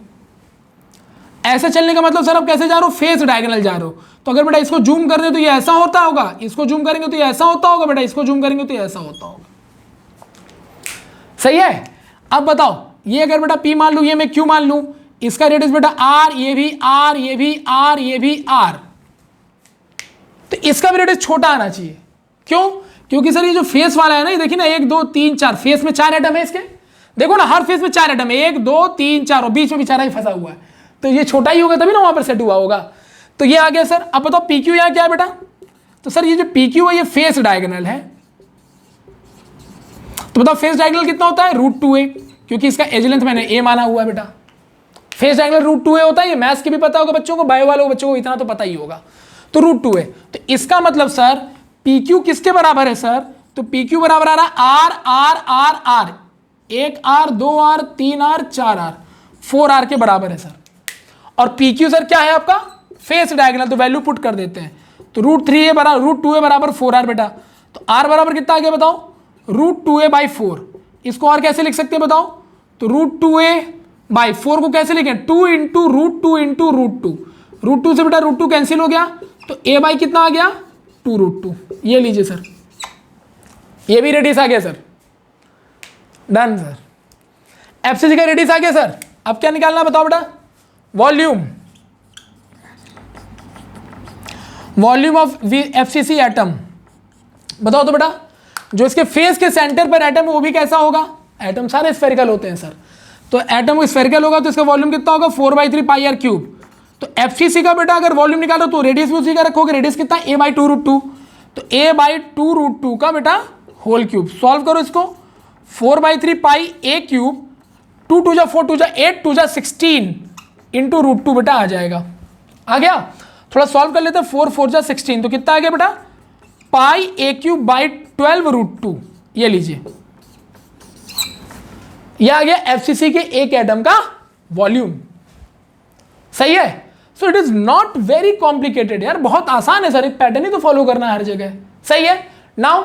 [SPEAKER 1] ऐसे चलने का मतलब सर अब कैसे जा रहे हो? फेस डायगोनल जा रहे हो। तो अगर बेटा इसको जूम कर दे तो ये ऐसा होता होगा, इसको जूम करेंगे तो ये ऐसा होता होगा बेटा, इसको जूम करेंगे तो ये ऐसा होता होगा। सही है। अब बताओ ये अगर बेटा P मान लूं, ये मैं Q मान लूं, इसका रेडियस बेटा R, ये भी R, ये भी R, ये भी R, तो इसका भी रेडियस छोटा आना चाहिए। क्यों? क्योंकि सर ये जो फेस वाला है ना, ये देखिए ना 1 2 3 4, फेस में 4 एटम है इसके। देखो ना हर फेस में 4 एटम है, 1 2 3 4, और बीच में बेचारा ही फंसा हुआ है, तो ये छोटा ही होगा तभी ना वहां पर सेट हुआ होगा। तो ये आ गया सर। अब बताओ PQ यहाँ क्या है बेटा? तो सर ये जो PQ है ये फेस डायगोनल है। तो बताओ फेस डायगोनल कितना होता है? √2a, क्योंकि इसका एज लेंथ मैंने a माना हुआ है बेटा। फेस डायगोनल √2a होता है, ये मैथ्स के भी पता होगा बच्चों को, बायो वालों बच्चों को इतना तो पता ही होगा। तो √2a, तो इसका मतलब सर PQ किसके बराबर है सर? तो PQ बराबर आ रहा R R R R, 1 R 2 R 3 R 4 R 4 R के बराबर है सर। और PQ सर क्या है आपका? फेस डायगोनल, तो वैल्यू पुट कर देते हैं। तो √2a बराबर 4R बेटा। तो R बराबर कितना आ गया बताओ? √2a/4। इसको और कैसे लिख सकते हैं बताओ? तो √2a/4 को कैसे लिखें? 2 × √2 × √2। √2 से बेटा √2 कैंसिल हो गया, तो a/ कितना आ गया? 2√2। ये लीजिए सर, ये भी रेडियस आ गया सर। डन सर, एफसीसी का रेडियस आ गया सर। अब क्या निकालना बताओ बेटा? वॉल्यूम ऑफ एफसीसी एटम बताओ तो बेटा। जो इसके फेस के सेंटर पर एटम है वो भी कैसा होगा? एटम सारे स्फेरिकल होते हैं सर, तो एटम स्फेरिकल होगा तो इसका वॉल्यूम कितना होगा? 4/3πr³। तो एफसीसी का बेटा अगर वॉल्यूम निकालो तो रेडियस भी उसी का रखोगे। रेडियस कितना? a/2√2। तो a/2√2 का बेटा होल क्यूब। सॉल्व करो इसको, 4/3πa³, 2 2 4 2 8 2 16 इंटू √2 बेटा आ जाएगा। आ गया? थोड़ा सॉल्व कर लेते हैं। 4 4 16, तो कितना आ गया बेटा? πa³/12√2। ये लीजिए, ये आ गया एफसीसी के एक एटम का वॉल्यूम। सही है। So it is not very complicated यार, बहुत आसान है सर, एक पैटर्न ही तो फॉलो करना है हर जगह। सही है। नाउ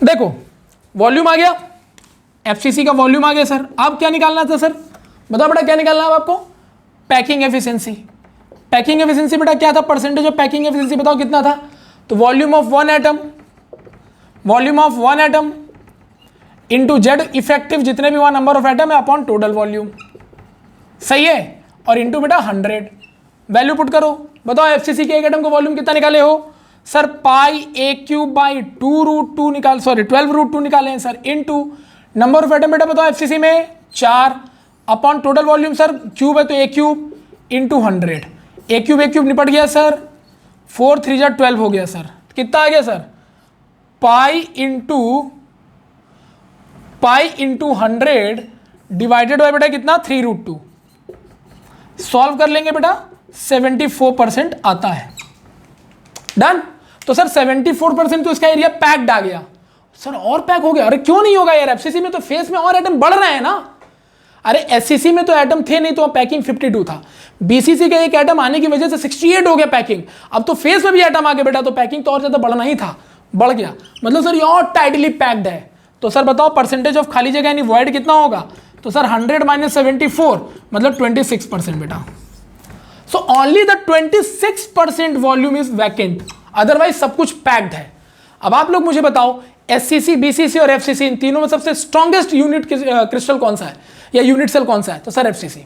[SPEAKER 1] देखो वॉल्यूम आ गया, एफसीसी का वॉल्यूम आ गया सर। अब क्या निकालना था सर? बताओ बेटा क्या निकालना है आपको? Packing efficiency. पैकिंग एफिशिएंसी बेटा क्या था? परसेंटेज ऑफ पैकिंग एफिशिएंसी बताओ कितना था? तो volume of one atom into Z effective, जितने भी वहां नंबर ऑफ एटम है, अपॉन टोटल वॉल्यूम। सही है। और इंटू बेटा 100। वैल्यू पुट करो। बताओ एफसीसी के एक एटम का वॉल्यूम कितना निकाले हो सर? πa³/2√2 निकाल, सॉरी 12√2 निकाले हैं sir, into number of atom बेटा बताओ एफसीसी में 4, upon total volume sir cube है तो a³ इंटू 100। a³ निपट गया सर, 4 3 12 हो गया सर। कितना आ गया सर? π/100 डिवाइडेड बाय बेटा कितना? 3√2। सॉल्व कर लेंगे बेटा, 74% आता है। डन। तो सर 74% तो इसका एरिया पैक्ड आ गया सर। और पैक हो गया? अरे क्यों नहीं होगा यार, एफसीसी में तो फेस में और एटम बढ़ रहे हैं ना। अरे एससीसी में तो एटम थे नहीं, तो पैकिंग 52 था। बीसीसी का एक एटम आने की वजह से 68 हो गया पैकिंग। अब तो फेस में भी एटम आ गया बेटा, तो पैकिंग तो और ज्यादा बढ़ना ही था, बढ़ गया। मतलब सर ये और टाइटली पैक्ड है। तो सर बताओ परसेंटेज ऑफ खाली जगह यानी वॉइड कितना होगा? तो सर 100 माइनस 74 मतलब 26% बेटा। So only the 26% volume is vacant, otherwise सब कुछ पैक्ड है। अब आप लोग मुझे बताओ एससीसी, बीसीसी और एफसीसी इन तीनों में सबसे स्ट्रॉन्गेस्ट यूनिट क्रिस्टल कौन सा है या यूनिट सेल कौन सा है? तो सर एफसीसी।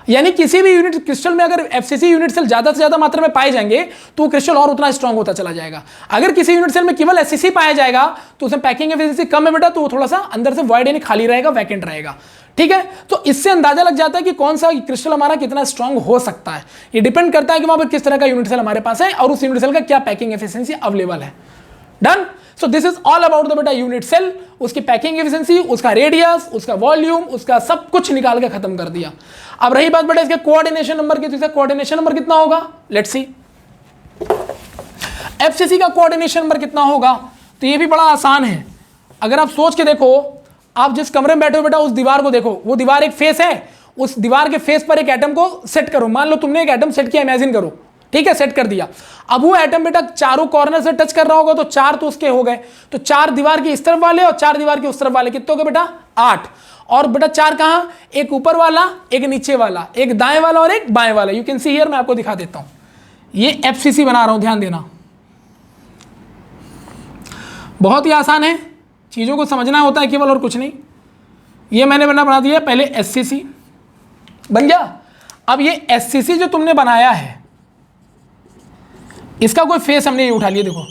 [SPEAKER 1] यानी किसी भी यूनिट क्रिस्टल में अगर एफसीसी यूनिट सेल ज्यादा से ज्यादा मात्रा में पाए जाएंगे तो वो क्रिस्टल और उतना स्ट्रांग होता चला जाएगा। अगर किसी यूनिट सेल में केवल एससीसी पाया जाएगा तो उसमें पैकिंग एफिशिएंसी कम है बेटा, तो वो थोड़ा सा अंदर से वॉइड यानी खाली रहेगा, वैकेंट रहेगा। ठीक है, तो इससे अंदाजा लग जाता है कि कौन सा क्रिस्टल हमारा कितना स्ट्रांग हो सकता है। ये डिपेंड करता है कि वहां पर किस तरह का यूनिट सेल हमारे पास है और उस यूनिट सेल का क्या पैकिंग एफिशिएंसी अवेलेबल है। Done. So this is all about the बेटा यूनिट सेल, उसकी पैकिंग एफिशिएंसी, उसका रेडियस, उसका वॉल्यूम, उसका सब कुछ निकाल के खत्म कर दिया। अब रही बात बेटा इसके कोऑर्डिनेशन नंबर की, तो इसका कोऑर्डिनेशन नंबर कितना होगा? लेट्स सी एफसीसी का कोऑर्डिनेशन नंबर कितना होगा। तो ये भी बड़ा आसान है, अगर आप सोच के देखो, आप जिस कमरे में बैठे हो बेटा उस दीवार को देखो, वो दीवार एक फेस है, उस दीवार के फेस पर एक एटम को सेट करो। मान लो तुमने एक एटम सेट किया, इमेजिन करो, ठीक है, सेट कर दिया। अब वो एटम बेटा चारों कॉर्नर से टच कर रहा होगा, तो 4 तो उसके हो गए, तो 4 दीवार के इस तरफ वाले और 4 दीवार के उस तरफ वाले, कितने हो गए बेटा? 8। और बेटा 4 कहां? एक ऊपर वाला, एक नीचे वाला, एक दाएं वाला और एक बाएं वाला। यू कैन सी हियर, मैं आपको दिखा देता हूं, ये एफसीसी बना रहा हूं, ध्यान देना। बहुत ही आसान है, चीजों को समझना होता है केवल, और कुछ नहीं। ये मैंने बना दिया पहले एससीसी बन गया। अब ये एससीसी जो तुमने बनाया है, इसका कोई फेस हमने ये उठा लिया, देखो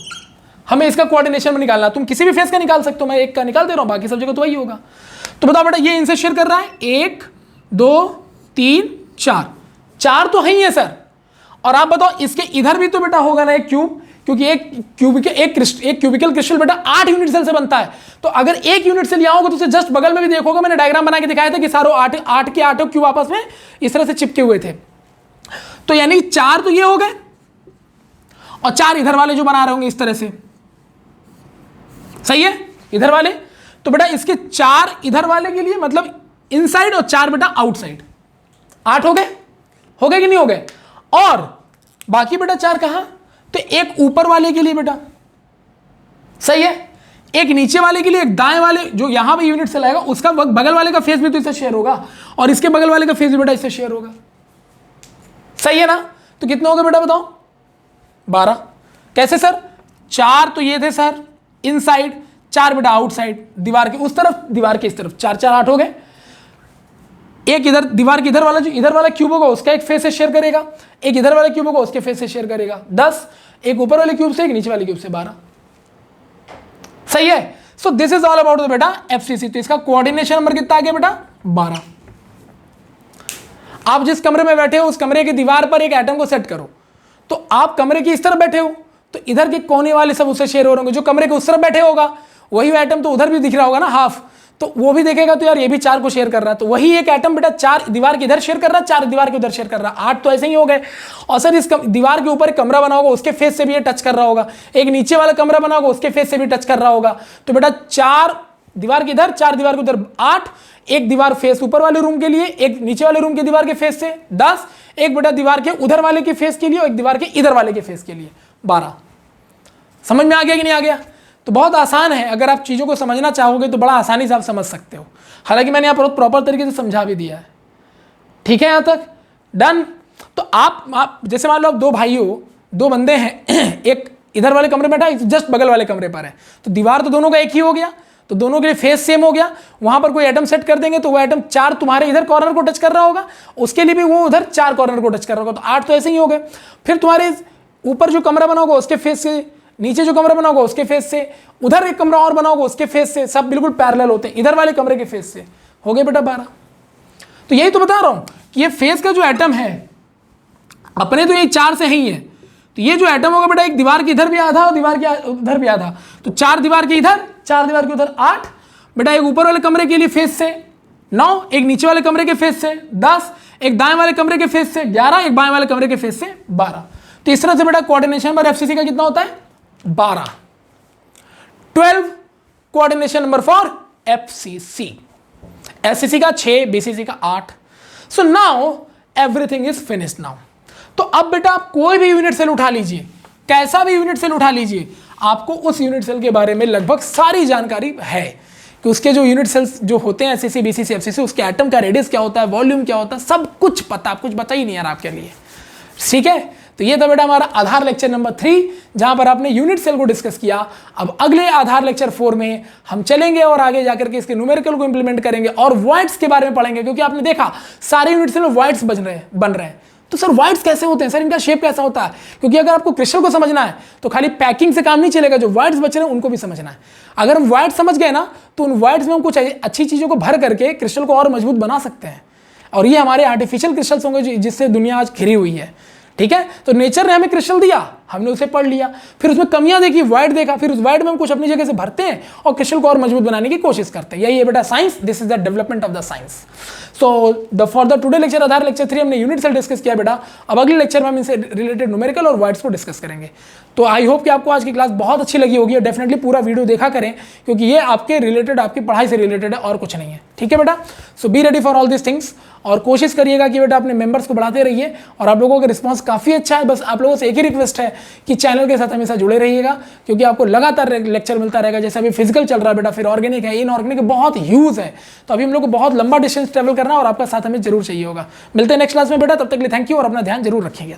[SPEAKER 1] हमें इसका कोऑर्डिनेशन में निकालना। तुम किसी भी फेस का निकाल सकते हो, मैं एक का निकाल दे रहा हूं, बाकी सब जगह तो वही होगा। तो बताओ बेटा ये इनसे शेयर कर रहा है, 1 2 3 4, 4 तो है ही है सर। और आप बताओ इसके इधर भी तो बेटा होगा ना एक क्यूब, क्योंकि एक क्यूबिकल क्रिस्टल बेटा 8 यूनिट सेल से बनता है। तो अगर एक यूनिट सेल यहां होगा तो उसे जस्ट बगल में भी देखोगे, मैंने डायग्राम बना के दिखाया था कि सारों 8 के 8 क्यूब आपस में इस तरह से चिपके हुए थे। तो यानी 4 तो ये हो गए और 4 इधर वाले जो बना रहे होंगे इस तरह से, सही है, इधर वाले। तो बेटा इसके 4 इधर वाले के लिए मतलब इनसाइड और 4 बेटा आउटसाइड, 8 हो गए कि नहीं हो गए? और बाकी बेटा 4 कहां? तो एक ऊपर वाले के लिए बेटा, सही है, एक नीचे वाले के लिए, एक दाएं वाले जो यहां पे यूनिट सेल आएगा उसका बगल वाले का फेस भी तो इससे शेयर होगा, और इसके बगल वाले का फेस भी बेटा इससे शेयर होगा, सही है ना? तो कितने हो गए बेटा बताओ? 12। कैसे सर? 4 तो ये थे सर इनसाइड, 4 बेटा आउटसाइड, दीवार के उस तरफ, दीवार के इस तरफ, 4 4 8 हो गए। एक इधर दीवार के इधर वाला, जो इधर वाला क्यूब होगा उसका एक फेस से शेयर करेगा, एक इधर वाला क्यूब होगा उसके फेस से शेयर करेगा 10, एक ऊपर वाले क्यूब से, एक नीचे वाले क्यूब से 12, सही है। सो this is all about the बेटा एफसीसी। तो इसका कोऑर्डिनेशन नंबर कितना आ गया बेटा? 12। आप जिस कमरे में बैठे हो उस कमरे की दीवार पर एक एटम को सेट करो, तो आप कमरे की इस तरफ बैठे हो तो इधर के कोने वाले सब उससे शेयर हो रहे होंगे, जो कमरे के उस तरफ बैठे होगा वही एटम तो उधर भी दिख रहा होगा ना हाफ, तो वो भी देखेगा तो यार ये भी 4 को शेयर कर रहा है, तो वही एक एटम बेटा 4 दीवार के इधर शेयर कर रहा है, 4 दीवार के उधर शेयर कर रहा है, 8 तो ऐसे ही हो गए। और सर इस दीवार के ऊपर एक कमरा बना होगा उसके फेस से भी ये टच कर रहा होगा, एक नीचे वाला कमरा बना होगा उसके फेस से भी टच कर रहा होगा, तो बेटा 4 दीवार के इधर, 4 दीवार के उधर 8, एक दीवार फेस ऊपर वाले रूम के लिए, एक नीचे वाले रूम के दीवार के फेस से 10, एक बेटा दीवार के उधर वाले के फेस के लिए और एक दीवार के इधर वाले के फेस के लिए 12। समझ में आ गया कि नहीं आ गया? तो बहुत आसान है, अगर आप चीज़ों को समझना चाहोगे तो बड़ा आसानी से आप समझ सकते हो। हालांकि मैंने यहाँ पर प्रॉपर तरीके से समझा भी दिया है, ठीक है यहाँ तक? डन। तो आप जैसे मान लो आप 2 भाई हो, 2 बंदे हैं, एक इधर वाले कमरे में बैठा है, जस्ट बगल वाले कमरे पर है, तो दीवार तो दोनों का एक ही हो गया, तो दोनों के लिए फेस सेम हो गया। वहां पर कोई एटम सेट कर देंगे तो वो एटम 4 तुम्हारे इधर कॉर्नर को टच कर रहा होगा, उसके लिए भी वो उधर 4 कॉर्नर को टच कर रहा होगा, तो 8 तो ऐसे ही हो गए। फिर तुम्हारे ऊपर जो कमरा बना होगा उसके फेस से, नीचे जो कमरा बना होगा उसके फेस से, उधर एक कमरा और बना होगा उसके फेस से, सब बिल्कुल पैरेलल होते हैं इधर वाले कमरे के फेस से, हो गए बेटा 12। तो यही तो बता रहा हूं कि ये फेस का जो एटम है अपने तो ये 4 से ही है, तो ये जो एटम होगा बेटा एक दीवार के इधर भी आधा और दीवार के उधर भी आधा, तो 4 दीवार के इधर, 4 दीवार के उधर 8, बेटा एक ऊपर वाले कमरे के लिए फेस से 9, एक नीचे वाले कमरे के फेस से 10, एक दाएं वाले कमरे के फेस से 11, एक बाएं वाले कमरे के फेस से 12। तो इस तरह से बेटा कोऑर्डिनेशन नंबर एफसीसी का कितना होता है? 12। 12 coordination number for FCC. SCC का 6, बीसीसी का 8। So now everything is finished now. तो अब बेटा आप कोई भी यूनिट सेल उठा लीजिए, कैसा भी यूनिट सेल उठा लीजिए, आपको उस यूनिट सेल के बारे में लगभग सारी जानकारी है। कि उसके जो यूनिट सेल्स जो होते हैं एसएससी बीसीसी एफसीसी, उसके एटम का रेडियस क्या होता है, वॉल्यूम क्या होता है, सब कुछ पता, कुछ बचा ही नहीं यार आपके लिए। ठीक है, तो ये था बेटा हमारा आधार लेक्चर नंबर 3, जहां पर आपने यूनिट सेल को डिस्कस किया। अब अगले आधार लेक्चर 4 में हम चलेंगे और आगे जाकर के इसके न्यूमेरिकल को इंप्लीमेंट करेंगे और वॉइड्स के बारे में पढ़ेंगे, क्योंकि आपने देखा सारे यूनिट सेल में वॉइड्स बन रहे हैं। तो सर वॉइड्स कैसे होते हैं, सर इनका शेप कैसा होता है? क्योंकि अगर आपको क्रिस्टल को समझना है तो खाली पैकिंग से काम नहीं चलेगा, जो वॉइड्स बच रहे हैं उनको भी समझना है। अगर हम वॉइड्स समझ गए ना तो उन वॉइड्स में हम कुछ अच्छी चीज़ों को भर करके क्रिस्टल को और मजबूत बना सकते हैं, और ये हमारे आर्टिफिशियल क्रिस्टल्स होंगे जिससे दुनिया आज घिरी हुई है। ठीक है, तो नेचर ने हमें क्रिस्टल दिया, हमने उसे पढ़ लिया, फिर उसमें कमियां देखी, वॉइड देखा, फिर उस वॉइड में हम कुछ अपनी जगह से भरते हैं और क्रिस्टल को और मजबूत बनाने की कोशिश करते हैं। यही है बेटा science, this is the development of the science. So for the today lecture Aadhaar lecture 3 हमने यूनिट सेल डिस्कस किया बेटा। अब अगले लेक्चर में हम इनसे रिलेटेड न्यूमेरिकल और वॉइड्स को डिस्कस करेंगे। तो आई होप कि आपको आज की क्लास बहुत अच्छी लगी होगी, और डेफिनेटली पूरा वीडियो देखा करें, क्योंकि ये आपके रिलेटेड, आपकी पढ़ाई से रिलेटेड है और कुछ नहीं है। ठीक है बेटा, so be ready for all this things, और कोशिश करिएगा कि बेटा अपने मेंबर्स को बढ़ाते रहिए। और आप लोगों का रिस्पांस काफ़ी अच्छा है, बस आप लोगों से एक ही रिक्वेस्ट है कि चैनल के साथ हमेशा जुड़े रहिएगा, क्योंकि आपको लगातार लेक्चर मिलता रहेगा। जैसे अभी फिजिकल चल रहा है बेटा, फिर ऑर्गेनिक है, इनऑर्गेनिक बहुत यूज है, तो अभी हम लोग को बहुत लंबा डिस्टेंस ट्रेवल करना है और आपका साथ हमें जरूर चाहिए होगा। मिलते हैं नेक्स्ट क्लास में बेटा, तब तक के लिए थैंक यू और अपना ध्यान जरूर रखिएगा।